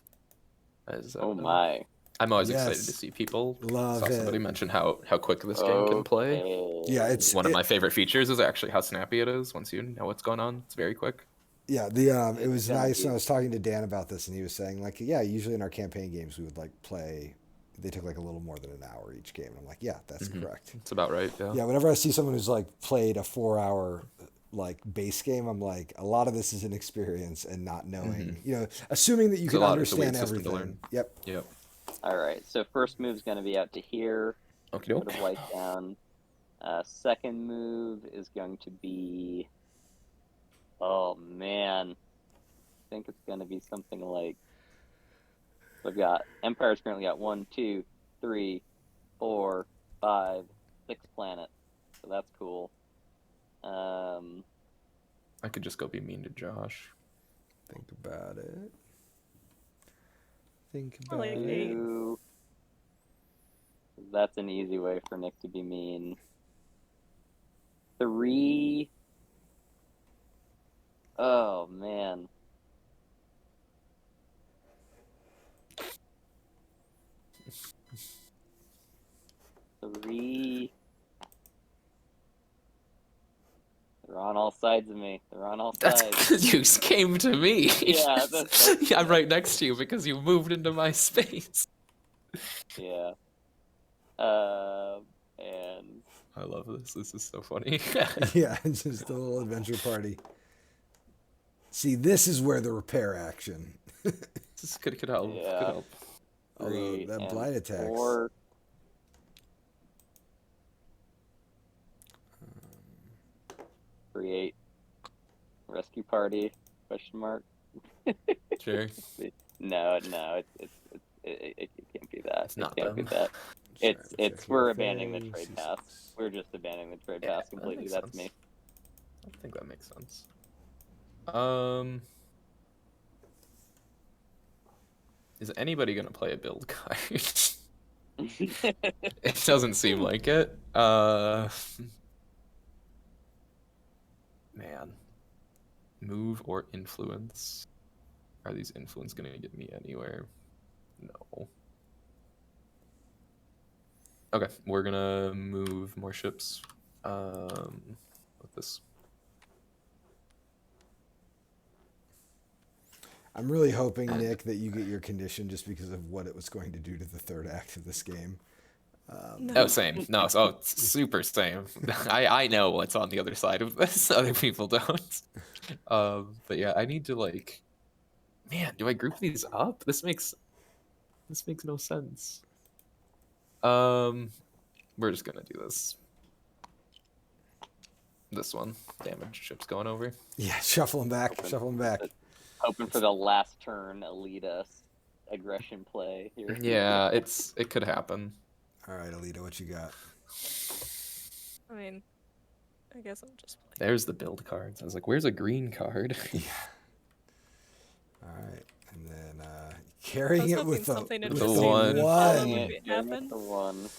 As, oh my. I'm always Yes. excited to see people. Love Saw somebody it. mention how quick this game can play. Okay. Yeah, it's One of my favorite features is actually how snappy it is. Once you know what's going on, it's very quick. Yeah, it was Yeah, nice you- when I was talking to Dan about this, and he was saying like, yeah, usually in our campaign games we would like play. They took like a little more than an hour each game, and I'm like, yeah, that's correct. It's about right. Yeah. Yeah, whenever I see someone who's like played a 4 hour like base game, I'm like, a lot of this is inexperience and not knowing, assuming that you It's a can lot of- it's a weird understand system to everything. learn. Yep. Yep. All right. So first move's going to be out to here. Okay. Put a blight down. Second move is going to be. Oh man, I think it's going to be something like. We've got Empire's currently got 1, 2, 3, 4, 5, 6 planets, so that's cool. I could just go be mean to Josh. Think about it. Think I about like it. eight. Two. That's an easy way for Nick to be mean. 3. Oh man. 3. They're on all sides of me. They're on all That's sides. because you came to me. Yeah, that's- Yeah, I'm right next to you because you moved into my space. Yeah. And I love this. This is so funny. Yeah, it's just a little adventure party. See, this is where the repair action. This could help. Yeah. Could help. Although 3 that and blight attacks. 4. Create rescue party? Question mark. Sure. No, it can't be that. It's not it can't be them. that. Sorry, It's checking we're the abandoning the face. trade pass. We're just abandoning the trade Yeah, pass that completely. makes That's sense. me. I think that makes sense. Is anybody gonna play a build card? It doesn't seem like it. Man. Move or influence? Are these influence gonna get me anywhere? No. Okay, we're gonna move more ships. With this. I'm really hoping, Nick, that you get your condition just because of what it was going to do to the third act of this game. No. Oh, same. No, it's super same. I know what's on the other side of this. Other people don't. But yeah, I need to like. Man, do I group these up? This makes no sense. We're just gonna do this. This one, damage ships going over. Yeah, shuffle them back. Open. Shuffle them back. hoping for the last turn Alita aggression play here. Yeah, it could happen. All right, Alita, what you got? I mean, I guess I'm just playing. There's the build cards. I was like, where's a green card? Yeah. All right, and then carrying it with the something with interesting the one. would Yeah, happen. the one.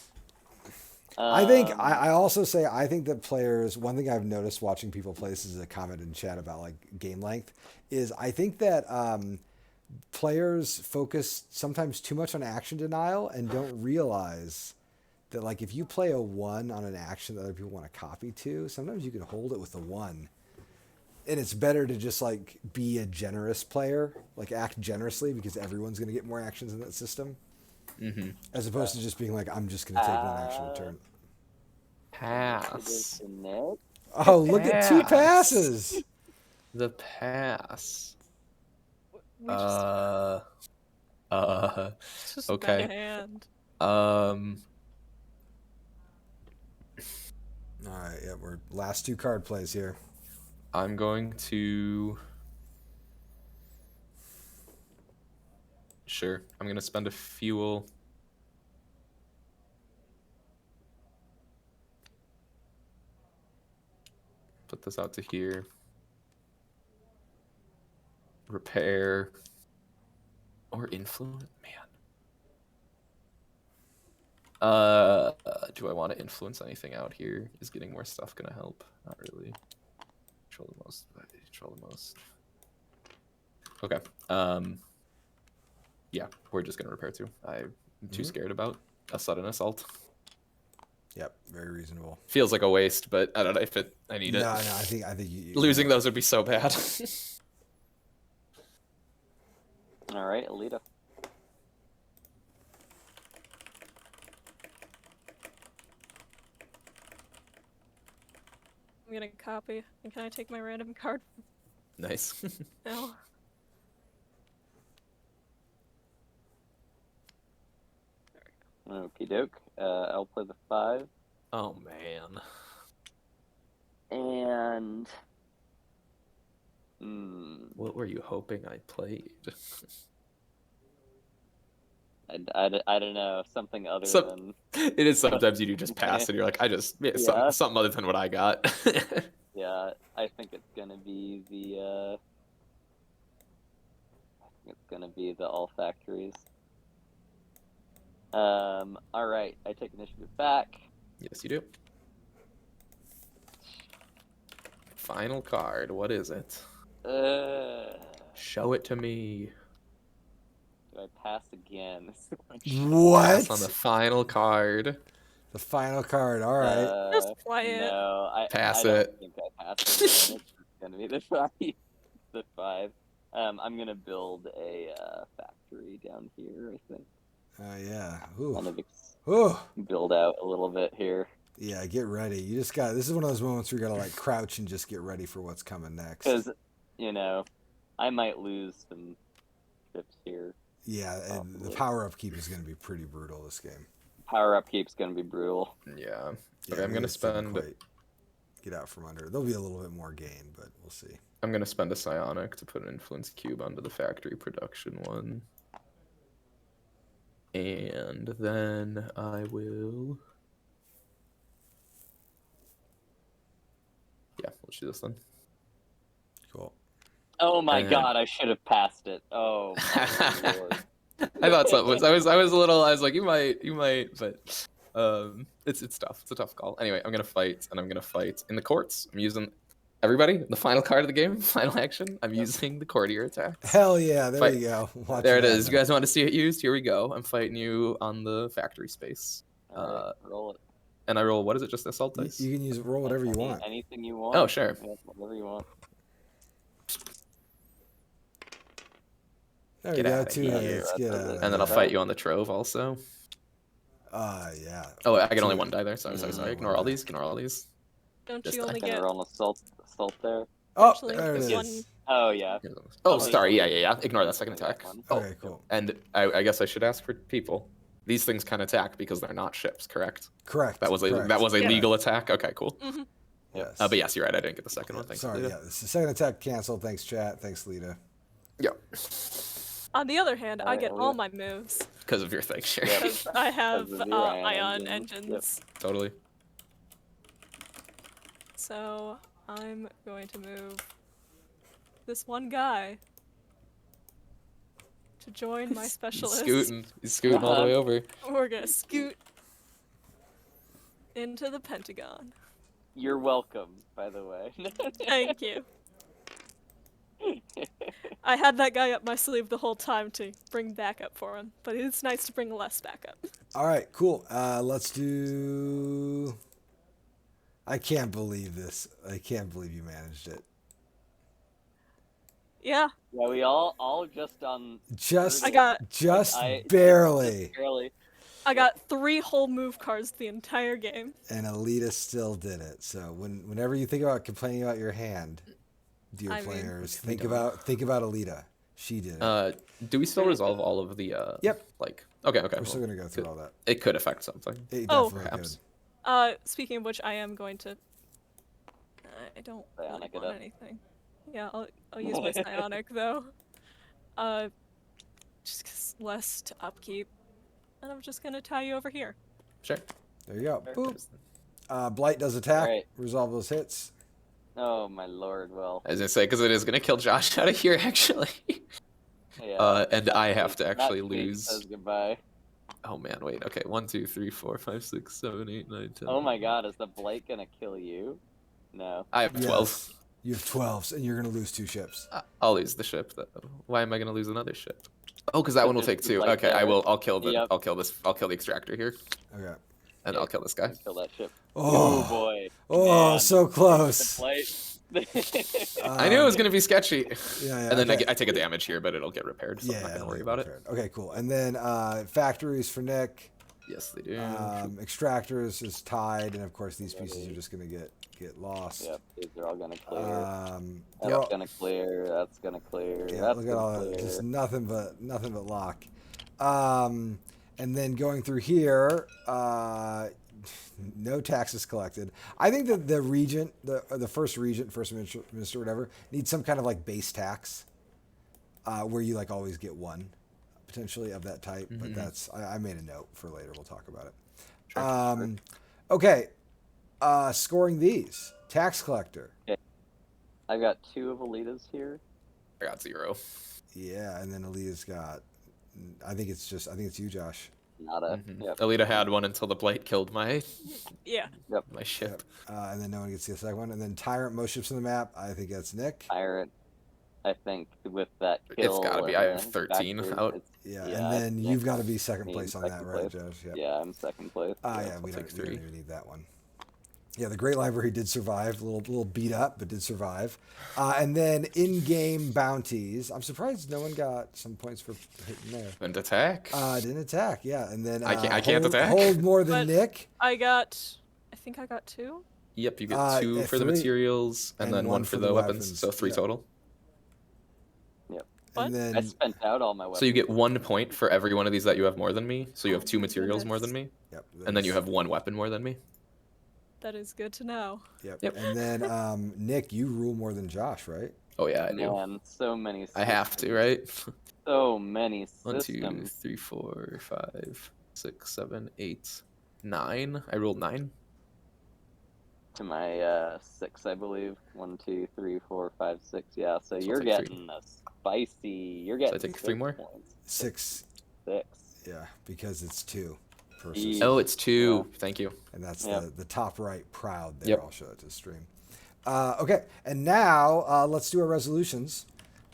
I think I also say I think that players. One thing I've noticed watching people play, this is a comment in chat about like game length, is I think that players focus sometimes too much on action denial and don't realize that like if you play a 1 on an action that other people want to copy to, sometimes you can hold it with a 1. And it's better to just like be a generous player, like act generously because everyone's going to get more actions in that system. Mm-hmm. As opposed to just being like, I'm just going to take one action a turn. Pass. Oh, look at 2 passes. The pass. We just, it's just okay. bad hand. All right, yeah, we're last 2 card plays here. I'm going to. Sure, I'm gonna spend a fuel. Put this out to here. Repair. Or influence? Man. Do I want to influence anything out here? Is getting more stuff gonna help? Not really. Control the most. Control the most. Okay. Yeah, we're just gonna repair 2. I'm too scared about a sudden assault. Yep, very reasonable. Feels like a waste, but I don't know if I need it. No, I think you, Losing those would be so bad. All right, Alita. I'm gonna copy. And can I take my random card? Nice. No. Okie doke. I'll play the 5. Oh man. And What were you hoping I played? I don't know, something other than It is sometimes you do just pass and you're like, something other than what I got. yeah. I think it's gonna be the all factories. All right, I take initiative back. Yes, you do. Final card. What is it? Show it to me. Do I pass again? What? Pass on the final card. The final card. All right. Just play it. No, I Pass don't it. think I pass it. It's gonna be the 5. The 5. I'm gonna build a factory down here. I think. Yeah. Ooh. Kind of Ooh. build out a little bit here. Yeah, get ready. You just got. This is one of those moments where you gotta like crouch and just get ready for what's coming next. Because, I might lose some trips here. Yeah, and the power upkeep is gonna be pretty brutal this game. Power upkeep's gonna be brutal. Yeah. Yeah, Okay, I'm gonna it's gonna spend. quite get out from under. There'll be a little bit more gain, but we'll see. I'm gonna spend a psionic to put an influence cube onto the factory production one. And then I will. Yeah, let's do this then. Cool. Oh my And- god, I should have passed it. Oh my lord. I thought something was. I was a little. I was like, you might, but it's tough. It's a tough call. Anyway, I'm gonna fight, and I'm gonna fight in the courts. I'm using everybody. The final card of the game, final action. I'm using the Courtier attack. Hell yeah! There Fight. you go. Watch There it that is. You now. guys want to see it used? Here we go. I'm fighting you on the factory space. Alright, roll it. And I roll. What is it? Just assault dice. You can roll whatever you want. Anything you want. Oh, sure. Yeah, whatever you want. There Get you go. outta 2 here. hits. Get out of And then I'll fight you on the Trove also. Yeah. Oh, I get only Two. 1 die there. Sorry. Ignore all these. Ignore all these. Don't This you only Can I get roll an assault there? Oh, Actually, there it this is. one- Oh yeah. Oh, Oh, sorry. yeah. Yeah. Ignore that second attack. Oh, Okay, cool. and I guess I should ask for people. These things can attack because they're not ships, correct? Correct. That was a correct. Yeah. legal attack. Okay, cool. Yes. But yes, you're right. I didn't get the second one. Thanks. Sorry. Lita. Yeah. This is second attack canceled. Thanks, chat. Thanks, Lita. On the other hand, I Alright, get Alita. all my moves Because of your thing, sure. Yep. because I have Because of your ion engines. engines. Totally. So I'm going to move this one guy to join my He's specialist. scooting. He's scooting all the way over. We're gonna scoot into the Pentagon. You're welcome, by the way. Thank you. I had that guy up my sleeve the whole time to bring backup for him, but it's nice to bring less backup. All right, cool. Let's do. I can't believe this. I can't believe you managed it. Yeah, Yeah, we all just on. Just, I got- just I- barely. Just barely. I got 3 whole move cards the entire game. And Alita still did it. So whenever you think about complaining about your hand, dear I mean- players, think about Alita. She did it. Do we still resolve all of the? Yep. Like. Okay. We're still gonna go through all that. It could affect something. It Oh. definitely Perhaps. could. Speaking of which, I am going to. I don't really Psionic it want up. anything. Yeah, I'll use my psionic though. Just 'cause less to upkeep, and I'm just gonna tie you over here. Sure. There you go. Boop. There's- Blight does attack. Alright. Resolve those hits. Oh my lord. Well. I was gonna say because it is gonna kill Josh out of here actually. Yeah. And I have to That actually tweet lose. Says goodbye. Oh man, wait. Okay, 1, 2, 3, 4, 5, 6, 7, 8, 9, 10. Oh my god, is the Blake gonna kill you? No. I have 12. Yes. You have 12s, and you're gonna lose 2 ships. I'll lose the ship though. Why am I gonna lose another ship? Oh, because that one will take 2. Like Okay, that, I will. right? I'll kill the. Yep. I'll kill this. I'll kill the extractor here, Okay. and I'll kill this guy. Kill that ship. Oh, Oh boy. Oh, Man. so The close. Blake. I knew it was gonna be sketchy. Yeah, And then okay. I take a damage here, but it'll get repaired, so I'm not gonna it'll worry get about it. repaired. Okay, cool. And then factories for Nick. Yes, they do. Extractors is tied, and of course these pieces are just gonna get lost. Yep, these are all gonna clear. They're That's all- gonna clear. That's gonna clear. yeah, That's look at gonna all that. clear. Just nothing but lock. And then going through here, no taxes collected. I think that the regent, the first regent, first minister, whatever, needs some kind of like base tax, where you like always get 1, potentially of that type. But that's I made a note for later. We'll talk about it. Sure. Okay, scoring these tax collector. I've got 2 of Alitas here. I got 0. Yeah, and then Alita's got. I think it's you, Josh. Nada. Yep. Alita had one until the blight killed my Yeah. ship. And then no one gets the second one. And then Tyrant, most ships on the map. I think that's Nick. Pirate. I think with that kill. It's gotta be. and I have then 13 factories, out. it's- Yeah, Yeah, and then Nick- you've got to be second me in place on that, second right, place. Josh? Yep. Yeah, I'm second place. Yeah, we I'll take don't 3. even need that one. Yeah, the Great Library did survive. A little beat up, but did survive. And then in-game bounties. I'm surprised no one got some points for hitting there. And attack. Didn't attack, yeah. And then I can't hold, attack. hold more than But- Nick. I think I got 2. Yep, you get 2 for the 3, materials, and then 1 for the weapons. So 3 yeah. total. What? And then I spent out all my weapons. So you get 1 point for every one of these that you have more than me. So you have 2 materials more than me, yep, and then you have 1 weapon more than me. That is good to know. Yep. Yep. And then Nick, you rule more than Josh, right? Oh yeah, I do. Man, so many. I have to, right? So many 1, 2, systems. 3, 4, 5, 6, 7, 8, 9. I rolled 9. To my 6, I believe. 1, 2, 3, 4, 5, 6. Yeah, so So you're I'll take 3. getting a spicy. You're getting. I take 3 6 more? Points. 6. 6. Yeah, because it's 2 per Ye- system. Oh, it's 2. Thank you. And that's Yep. the top right proud there. Yep. I'll show it to stream. Okay, and now let's do our resolutions.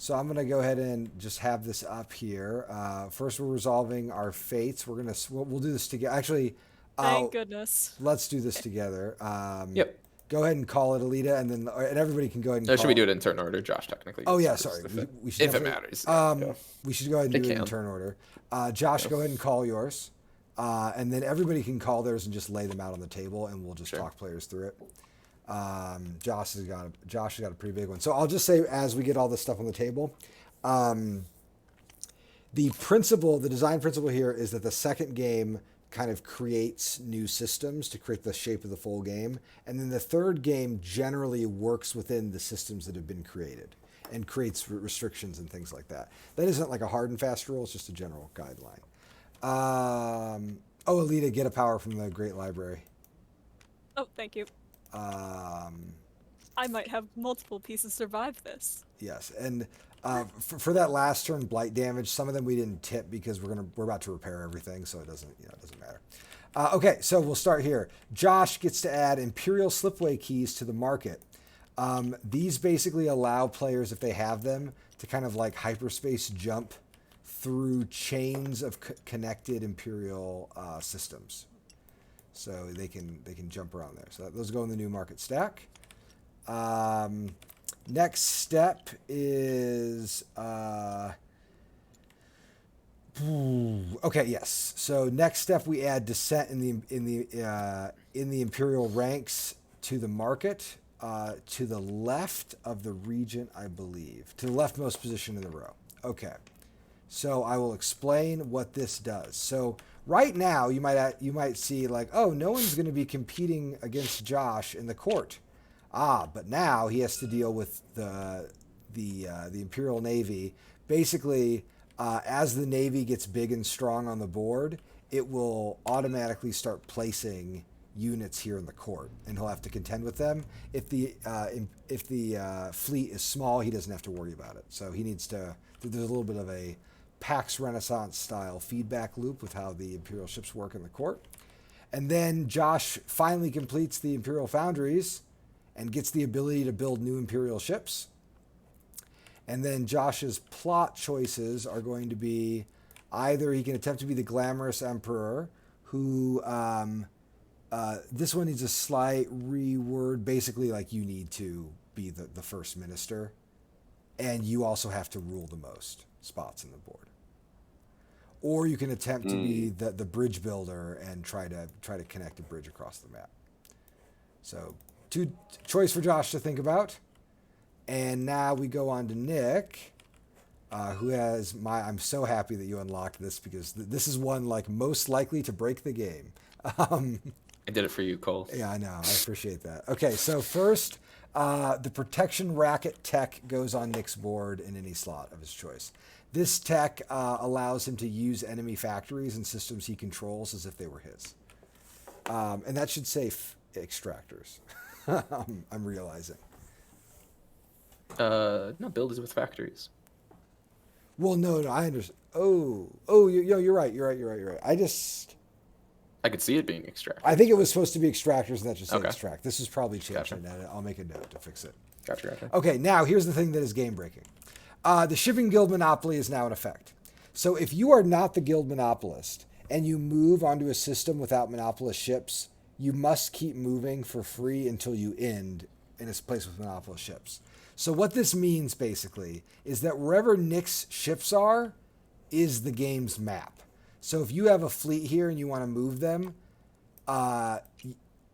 So I'm going to go ahead and just have this up here. First, we're resolving our fates. We'll do this together. Actually, Thank goodness. let's do this together. Yep. Go ahead and call it Alita, and then and everybody can go ahead and. Should we do it? it in turn order? Josh technically. Oh gets yeah, first sorry. if We should it definitely- matters. Yeah. We should go ahead and It do it in can. turn order. Josh, go ahead and call yours, and then everybody can call theirs and just lay them out on the table, and we'll just Sure. talk players through it. Josh has got a pretty big one. So I'll just say as we get all this stuff on the table, the design principle here is that the second game kind of creates new systems to create the shape of the full game. And then the third game generally works within the systems that have been created and creates restrictions and things like that. That isn't like a hard and fast rule, it's just a general guideline. Alita, get a power from the Great Library. Oh, thank you. I might have multiple pieces survive this. Yes, and for that last turn blight damage, some of them we didn't tip because we're about to repair everything, so it doesn't matter. Okay, so we'll start here. Josh gets to add Imperial Slipway keys to the market. These basically allow players, if they have them, to kind of like hyperspace jump through chains of connected Imperial systems. So they can jump around there. So those go in the new market stack. Next step is okay. Yes. So next step we add descent in the Imperial ranks to the market to the left of the regent, I believe, to the leftmost position in the row. Okay. So I will explain what this does. So right now you might see like, oh, no one's going to be competing against Josh in the court. But now he has to deal with the Imperial Navy. Basically, as the Navy gets big and strong on the board, it will automatically start placing units here in the court, and he'll have to contend with them. If the fleet is small, he doesn't have to worry about it. So he needs to. There's a little bit of a Pax Renaissance style feedback loop with how the Imperial ships work in the court. And then Josh finally completes the Imperial foundries and gets the ability to build new Imperial ships. And then Josh's plot choices are going to be either he can attempt to be the glamorous emperor, who this one needs a slight reword, basically like you need to be the first minister, and you also have to rule the most spots in the board. Or you can attempt to be the bridge builder and try to connect a bridge across the map. So two choice for Josh to think about. And now we go on to Nick, who has I'm so happy that you unlocked this because this is one like most likely to break the game. I did it for you, Cole. Yeah, I know. I appreciate that. Okay, so first, the protection racket tech goes on Nick's board in any slot of his choice. This tech allows him to use enemy factories and systems he controls as if they were his. And that should say extractors. I'm realizing. No, build is with factories. Well, no, I understand. You're right. I could see it being extractors. I think it was supposed to be extractors, and that just said Okay. extract. This is probably changed, Gotcha. and I'll make a note to fix it. Gotcha. Okay, now here's the thing that is game breaking. The shipping guild monopoly is now in effect. So if you are not the guild monopolist and you move onto a system without monopolist ships, you must keep moving for free until you end in a place with monopolist ships. So what this means basically is that wherever Nick's ships are is the game's map. So if you have a fleet here and you want to move them,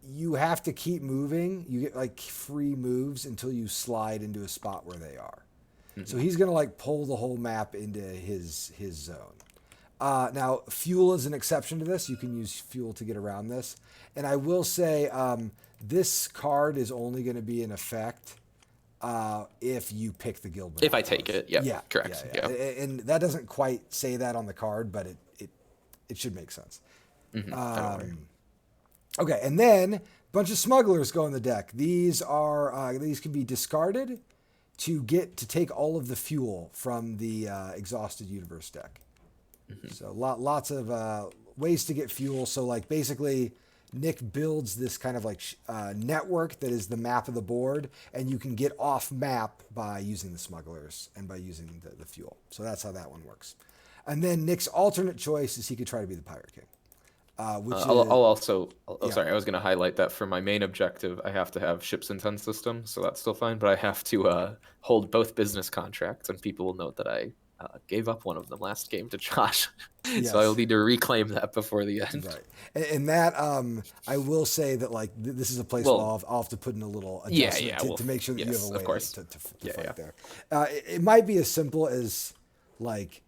you have to keep moving. You get like free moves until you slide into a spot where they are. Mm-hmm. So he's going to like pull the whole map into his zone. Now, fuel is an exception to this. You can use fuel to get around this. And I will say this card is only going to be in effect if you pick the guild. If I take it, yeah, correct. Yeah. And that doesn't quite say that on the card, but it should make sense. Mm-hmm. Okay, and then a bunch of smugglers go on the deck. These can be discarded to take all of the fuel from the exhausted universe deck. Mm-hmm. So lots of ways to get fuel. So like basically, Nick builds this kind of like network that is the map of the board, and you can get off map by using the smugglers and by using the fuel. So that's how that one works. And then Nick's alternate choice is he could try to be the Pirate King. Sorry, I was going to highlight that for my main objective, I have to have ships in 10 systems, so that's still fine, but I have to hold both business contracts, and people will note that I gave up one of them last game to Josh. Yes. So I'll need to reclaim that before the end. Right. And that, I will say that like this is a place where I'll have to put in a little adjustment to make sure that you have a way to fight there. It might be as simple as like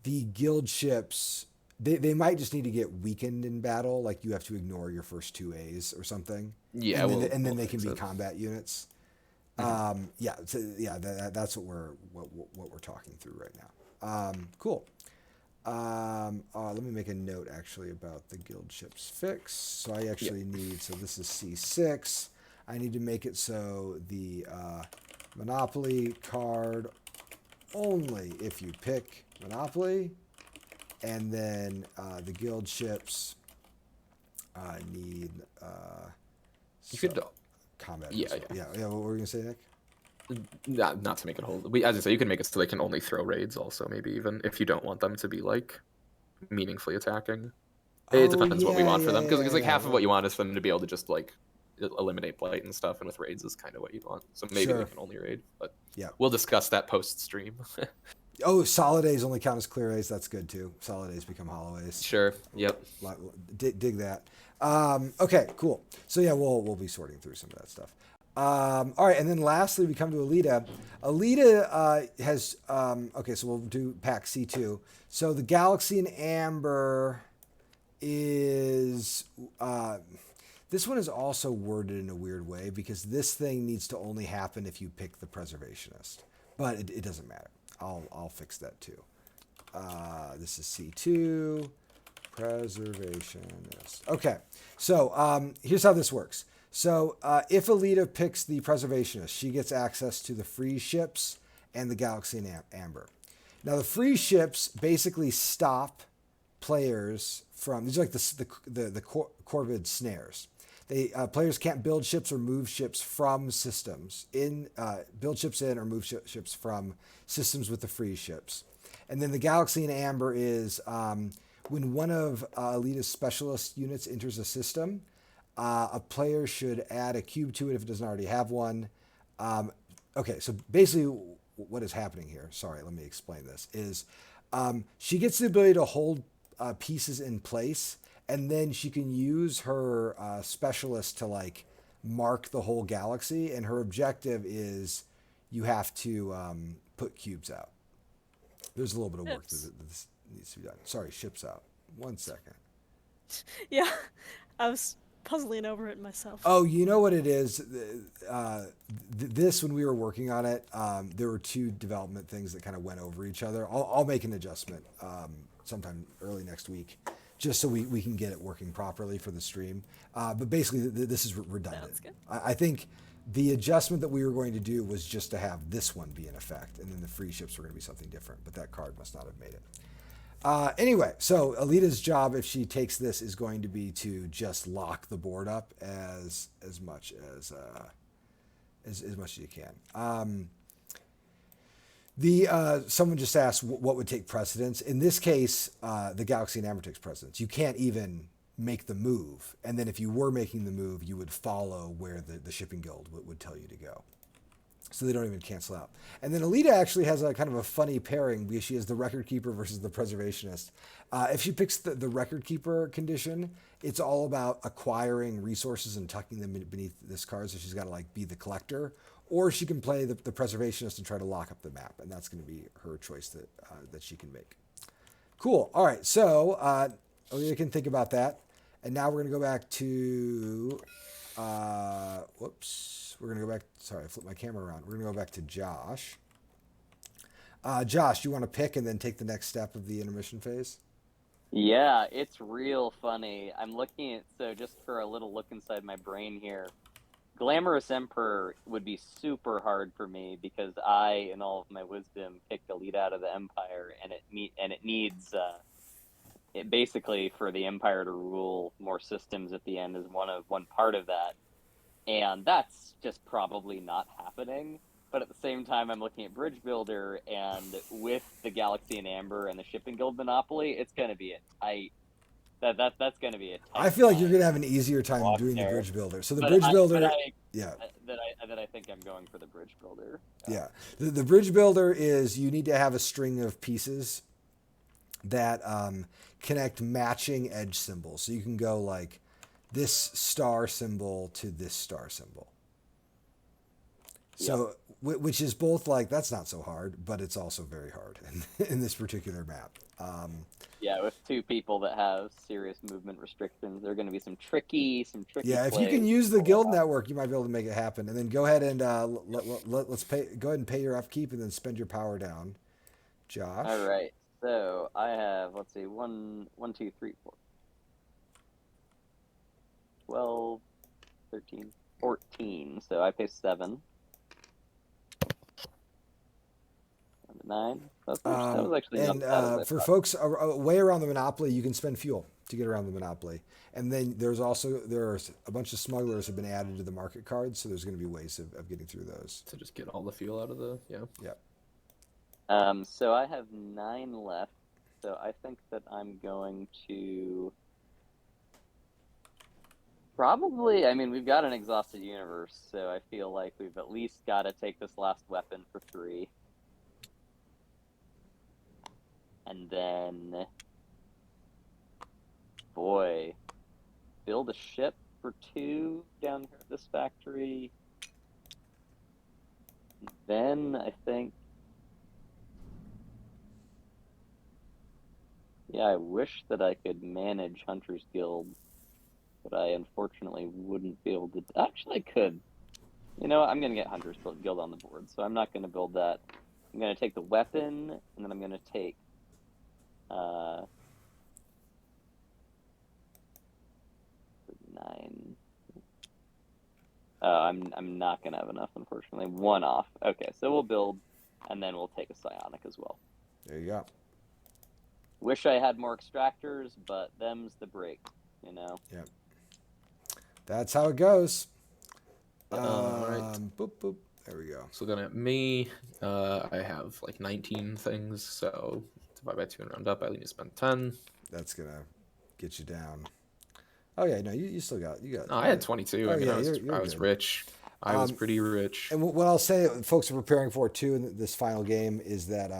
the guild ships they might just need to get weakened in battle, like you have to ignore your first 2 A's or something. Yeah, and then, we'll they can fix be it. combat units. Yeah, so, yeah, that's what we're talking through right now. Cool. Let me make a note actually about the guild ships fix. So I actually need, so this is C6. I need to make it so the Monopoly card only if you pick Monopoly, and then the guild ships need You could, combat. yeah, yeah. What were you gonna say, Nick? not to make it whole. As I say, you can make it so they can only throw raids. Also, maybe even if you don't want them to be like meaningfully attacking. It depends what we want for them, because like half of what you want is for them to be able to just like eliminate blight and stuff, and with raids is kind of what you'd want. So maybe they can only raid, but yeah, we'll discuss that post stream. Oh, solid A's only count as clear A's. That's good too. Solid A's become hollow A's. Sure. Yep. Dig that. Okay, cool. So yeah, we'll be sorting through some of that stuff. All right, and then lastly, we come to Alita. Alita has okay, so we'll do pack C2. So the Galaxy in Amber is this one is also worded in a weird way, because this thing needs to only happen if you pick the Preservationist, but it doesn't matter. I'll fix that too. This is C2, Preservationist. Okay, so here's how this works. So if Alita picks the Preservationist, she gets access to the free ships and the Galaxy in Amber. Now the free ships basically stop players from, these are like the Corvid snares. Players can't build ships or move ships from systems build ships in or move ships from systems with the free ships. And then the Galaxy in Amber is when one of Alita's specialist units enters a system, a player should add a cube to it if it doesn't already have one. Okay, so basically what is happening here, sorry, let me explain this, is she gets the ability to hold pieces in place, and then she can use her specialist to like mark the whole galaxy, and her objective is you have to put cubes out. There's a little bit of work that this needs to be done. Sorry, ships out. 1 second. Yeah, I was puzzling over it myself. Oh, you know what it is? This, when we were working on it, there were 2 development things that kind of went over each other. I'll make an adjustment sometime early next week, just so we can get it working properly for the stream. But basically, this is redundant. Sounds good. I think the adjustment that we were going to do was just to have this one be in effect, and then the free ships were going to be something different, but that card must not have made it. Anyway, so Alita's job, if she takes this, is going to be to just lock the board up as much as you can. Someone just asked what would take precedence. In this case, the Galaxy in Amber takes precedence. You can't even make the move, and then if you were making the move, you would follow where the shipping guild would tell you to go. So they don't even cancel out. And then Alita actually has a kind of a funny pairing, because she has the Record Keeper versus the Preservationist. If she picks the Record Keeper condition, it's all about acquiring resources and tucking them beneath this card, so she's got to like be the collector. Or she can play the Preservationist and try to lock up the map, and that's going to be her choice that she can make. Cool. All right, so Alita can think about that. And now we're going to go back to... whoops. We're going to go back... Sorry, I flipped my camera around. We're going to go back to Josh. Josh, you want to pick and then take the next step of the intermission phase? Yeah, it's real funny. I'm looking at, so just for a little look inside my brain here, Glamorous Emperor would be super hard for me, because I, in all of my wisdom, picked Alita out of the Empire, and it needs... it basically, for the Empire to rule more systems at the end is one part of that, and that's just probably not happening. But at the same time, I'm looking at Bridge Builder, and with the Galaxy in Amber and the Shipping Guild monopoly, it's going to be a tight. That's going to be a tight. I feel like you're going to have an easier time doing the Bridge Builder. So the Bridge Builder, yeah. That I think I'm going for the Bridge Builder. Yeah, the Bridge Builder is you need to have a string of pieces that connect matching edge symbols. So you can go like this star symbol to this star symbol. So which is both like that's not so hard, but it's also very hard in this particular map. Yeah, with two people that have serious movement restrictions, there are going to be some tricky Yeah, if you can plays use the to pull guild off. network, you might be able to make it happen. And then go ahead and let's pay. Go ahead and pay your upkeep, and then spend your power down, Josh. All right, so I have, let's see, 1, 1, 2, 3, 4, 12, 13, 14. So I pay 7. 9. That was actually not And as bad as I for thought. folks way around the Monopoly, you can spend fuel to get around the Monopoly. And then there's a bunch of smugglers have been added to the market cards, so there's going to be ways of getting through those. To just get all the fuel out of the So I have 9 left. So I think that I'm going to probably. I mean, we've got an exhausted universe, so I feel like we've at least got to take this last weapon for 3. And then, boy, build a ship for 2 down here at this factory. Then I think, yeah, I wish that I could manage Hunter's Guild, but I unfortunately wouldn't be able to. Actually, I could. You know what? I'm going to get Hunter's Guild on the board, so I'm not going to build that. I'm going to take the weapon, and then I'm going to take 9. I'm not gonna have enough, unfortunately. 1 off. Okay, so we'll build, and then we'll take a psionic as well. There you go. Wish I had more extractors, but them's the break, you know. Yep. That's how it goes. Right. Boop boop. There we go. So looking at me, I have like 19 things, so divide by 2 and round up, I need to spend 10. That's gonna get you down. Oh yeah, no, you still got you got. No, I had 22. Oh, I mean, yeah, I was good. rich. I was pretty rich. And what I'll say, folks are preparing for too in this final game is that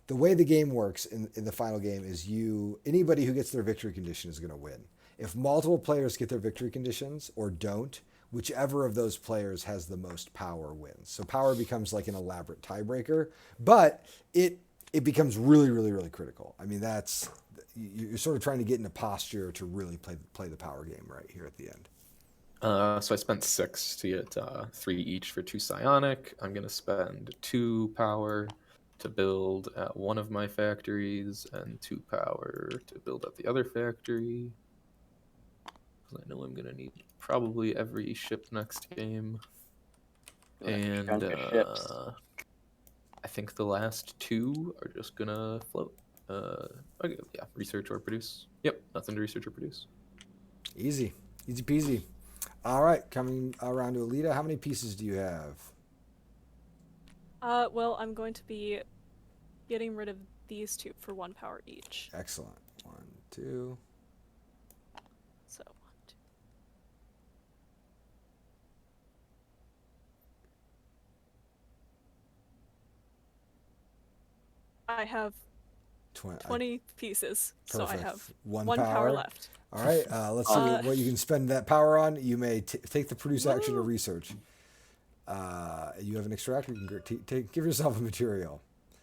the way the game works in the final game is anybody who gets their victory condition is going to win. If multiple players get their victory conditions or don't, whichever of those players has the most power wins. So power becomes like an elaborate tiebreaker, but it becomes really, really, really critical. I mean, you're sort of trying to get in a posture to really play the power game right here at the end. So I spent 6 to get 3 each for 2 psionic. I'm gonna spend 2 power to build at one of my factories and 2 power to build at the other factory. Because I know I'm gonna need probably every ship next game. And Chunk of ships. I think the last 2 are just gonna float. Okay, yeah, research or produce. Yep, nothing to research or produce. Easy peasy. All right, coming around to Alita, how many pieces do you have? Well, I'm going to be getting rid of these 2 for 1 power each. Excellent. 1, 2. So 1, 2. I have 20 pieces, so I have 1 power left. All right, let's see what you can spend that power on. You may take the produce action to research. You have an extractor. You can give yourself a material.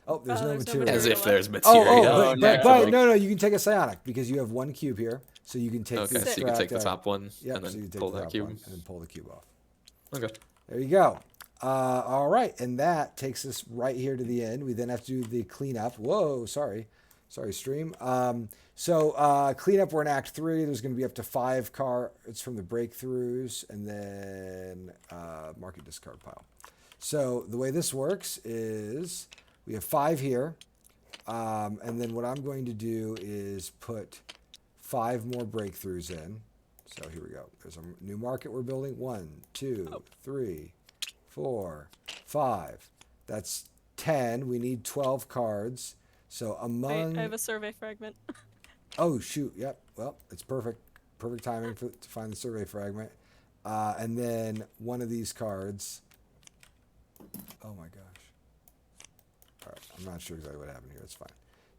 Oh, there's no material. As if there's material. But no, you can take a psionic because you have 1 cube here, so you can take. Okay, so you can take the top one and so you then take pull the that top cube. one and then pull the cube off. Okay. There you go. All right, and that takes us right here to the end. We then have to do the cleanup. Whoa, sorry, stream. So cleanup, we're in Act 3. There's going to be up to 5 cards from the breakthroughs, and then market discard pile. So the way this works is we have 5 here, and then what I'm going to do is put 5 more breakthroughs in. So here we go. There's a new market we're building. 1, 2, 3, 4, 5. That's 10. We need 12 cards. So among... Wait, I have a survey fragment. Oh, shoot. Yep. Well, it's perfect. Perfect timing to find the survey fragment. And then one of these cards... Oh, my gosh. All right. I'm not sure exactly what happened here. It's fine.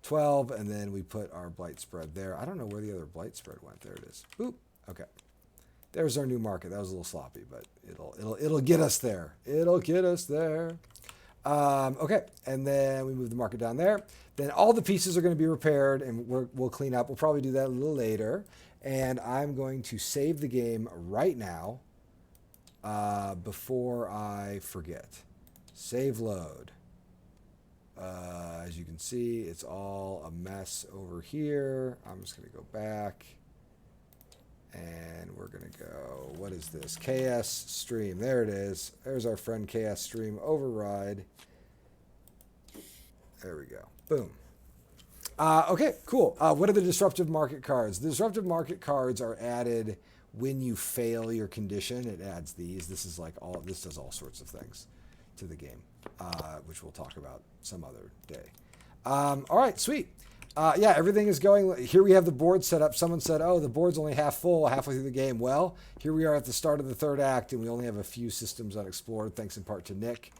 12, and then we put our blight spread there. I don't know where the other blight spread went. There it is. Oop. Okay. There's our new market. That was a little sloppy, but it'll get us there. It'll get us there. Okay, and then we move the market down there. Then all the pieces are going to be repaired, and we'll clean up. We'll probably do that a little later. And I'm going to save the game right now before I forget. Save load. As you can see, it's all a mess over here. I'm just going to go back. And we're going to go, what is this? KS stream. There it is. There's our friend KS stream override. There we go. Boom. Okay, cool. What are the disruptive market cards? The disruptive market cards are added when you fail your condition. It adds these. This is like this does all sorts of things to the game, which we'll talk about some other day. All right, sweet. Yeah, everything is going. Here we have the board set up. Someone said, oh, the board's only half full halfway through the game. Well, here we are at the start of the third act, and we only have a few systems unexplored, thanks in part to Nick.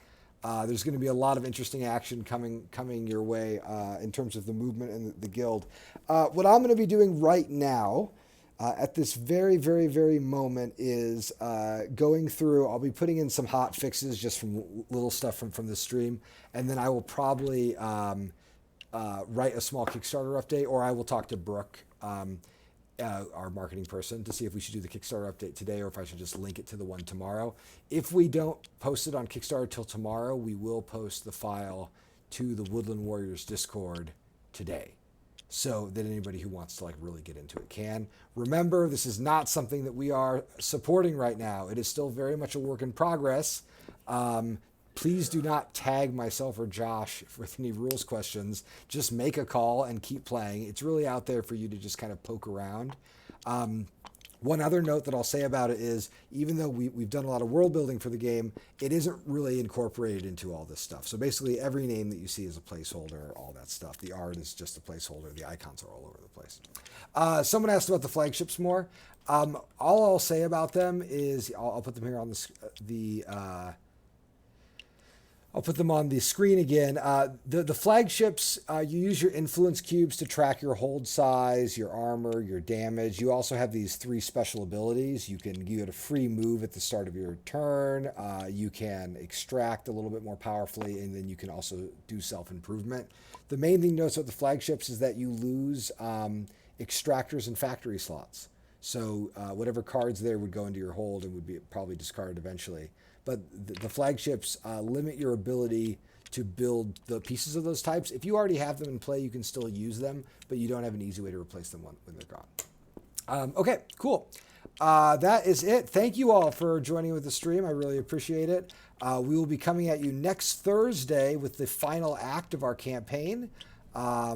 There's going to be a lot of interesting action coming your way in terms of the movement and the guild. What I'm going to be doing right now, at this very, very, very moment, is going through. I'll be putting in some hot fixes just from little stuff from the stream, and then I will probably write a small Kickstarter update, or I will talk to Brooke, our marketing person, to see if we should do the Kickstarter update today or if I should just link it to the one tomorrow. If we don't post it on Kickstarter till tomorrow, we will post the file to the Woodland Warriors Discord today, so that anybody who wants to really get into it can. Remember, this is not something that we are supporting right now. It is still very much a work in progress. Please do not tag myself or Josh with any rules questions. Just make a call and keep playing. It's really out there for you to just kind of poke around. One other note that I'll say about it is, even though we've done a lot of world building for the game, it isn't really incorporated into all this stuff. So basically every name that you see is a placeholder, all that stuff. The art is just a placeholder. The icons are all over the place. Someone asked about the flagships more. All I'll say about them is, I'll put them here on I'll put them on the screen again. The flagships, you use your influence cubes to track your hold size, your armor, your damage. You also have these 3 special abilities. You get a free move at the start of your turn. You can extract a little bit more powerfully, and then you can also do self-improvement. The main thing to notice about the flagships is that you lose extractors and factory slots. So whatever cards there would go into your hold and would be probably discarded eventually. But the flagships limit your ability to build the pieces of those types. If you already have them in play, you can still use them, but you don't have an easy way to replace them when they're gone. Okay, cool. That is it. Thank you all for joining with the stream. I really appreciate it. We will be coming at you next Thursday with the final act of our campaign. I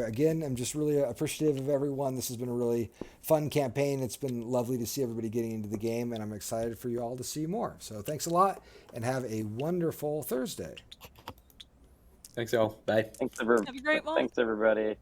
again am just really appreciative of everyone. This has been a really fun campaign. It's been lovely to see everybody getting into the game, and I'm excited for you all to see more. So thanks a lot, and have a wonderful Thursday. Thanks, y'all. Bye. Thanks, Have a great one. Thanks, everybody.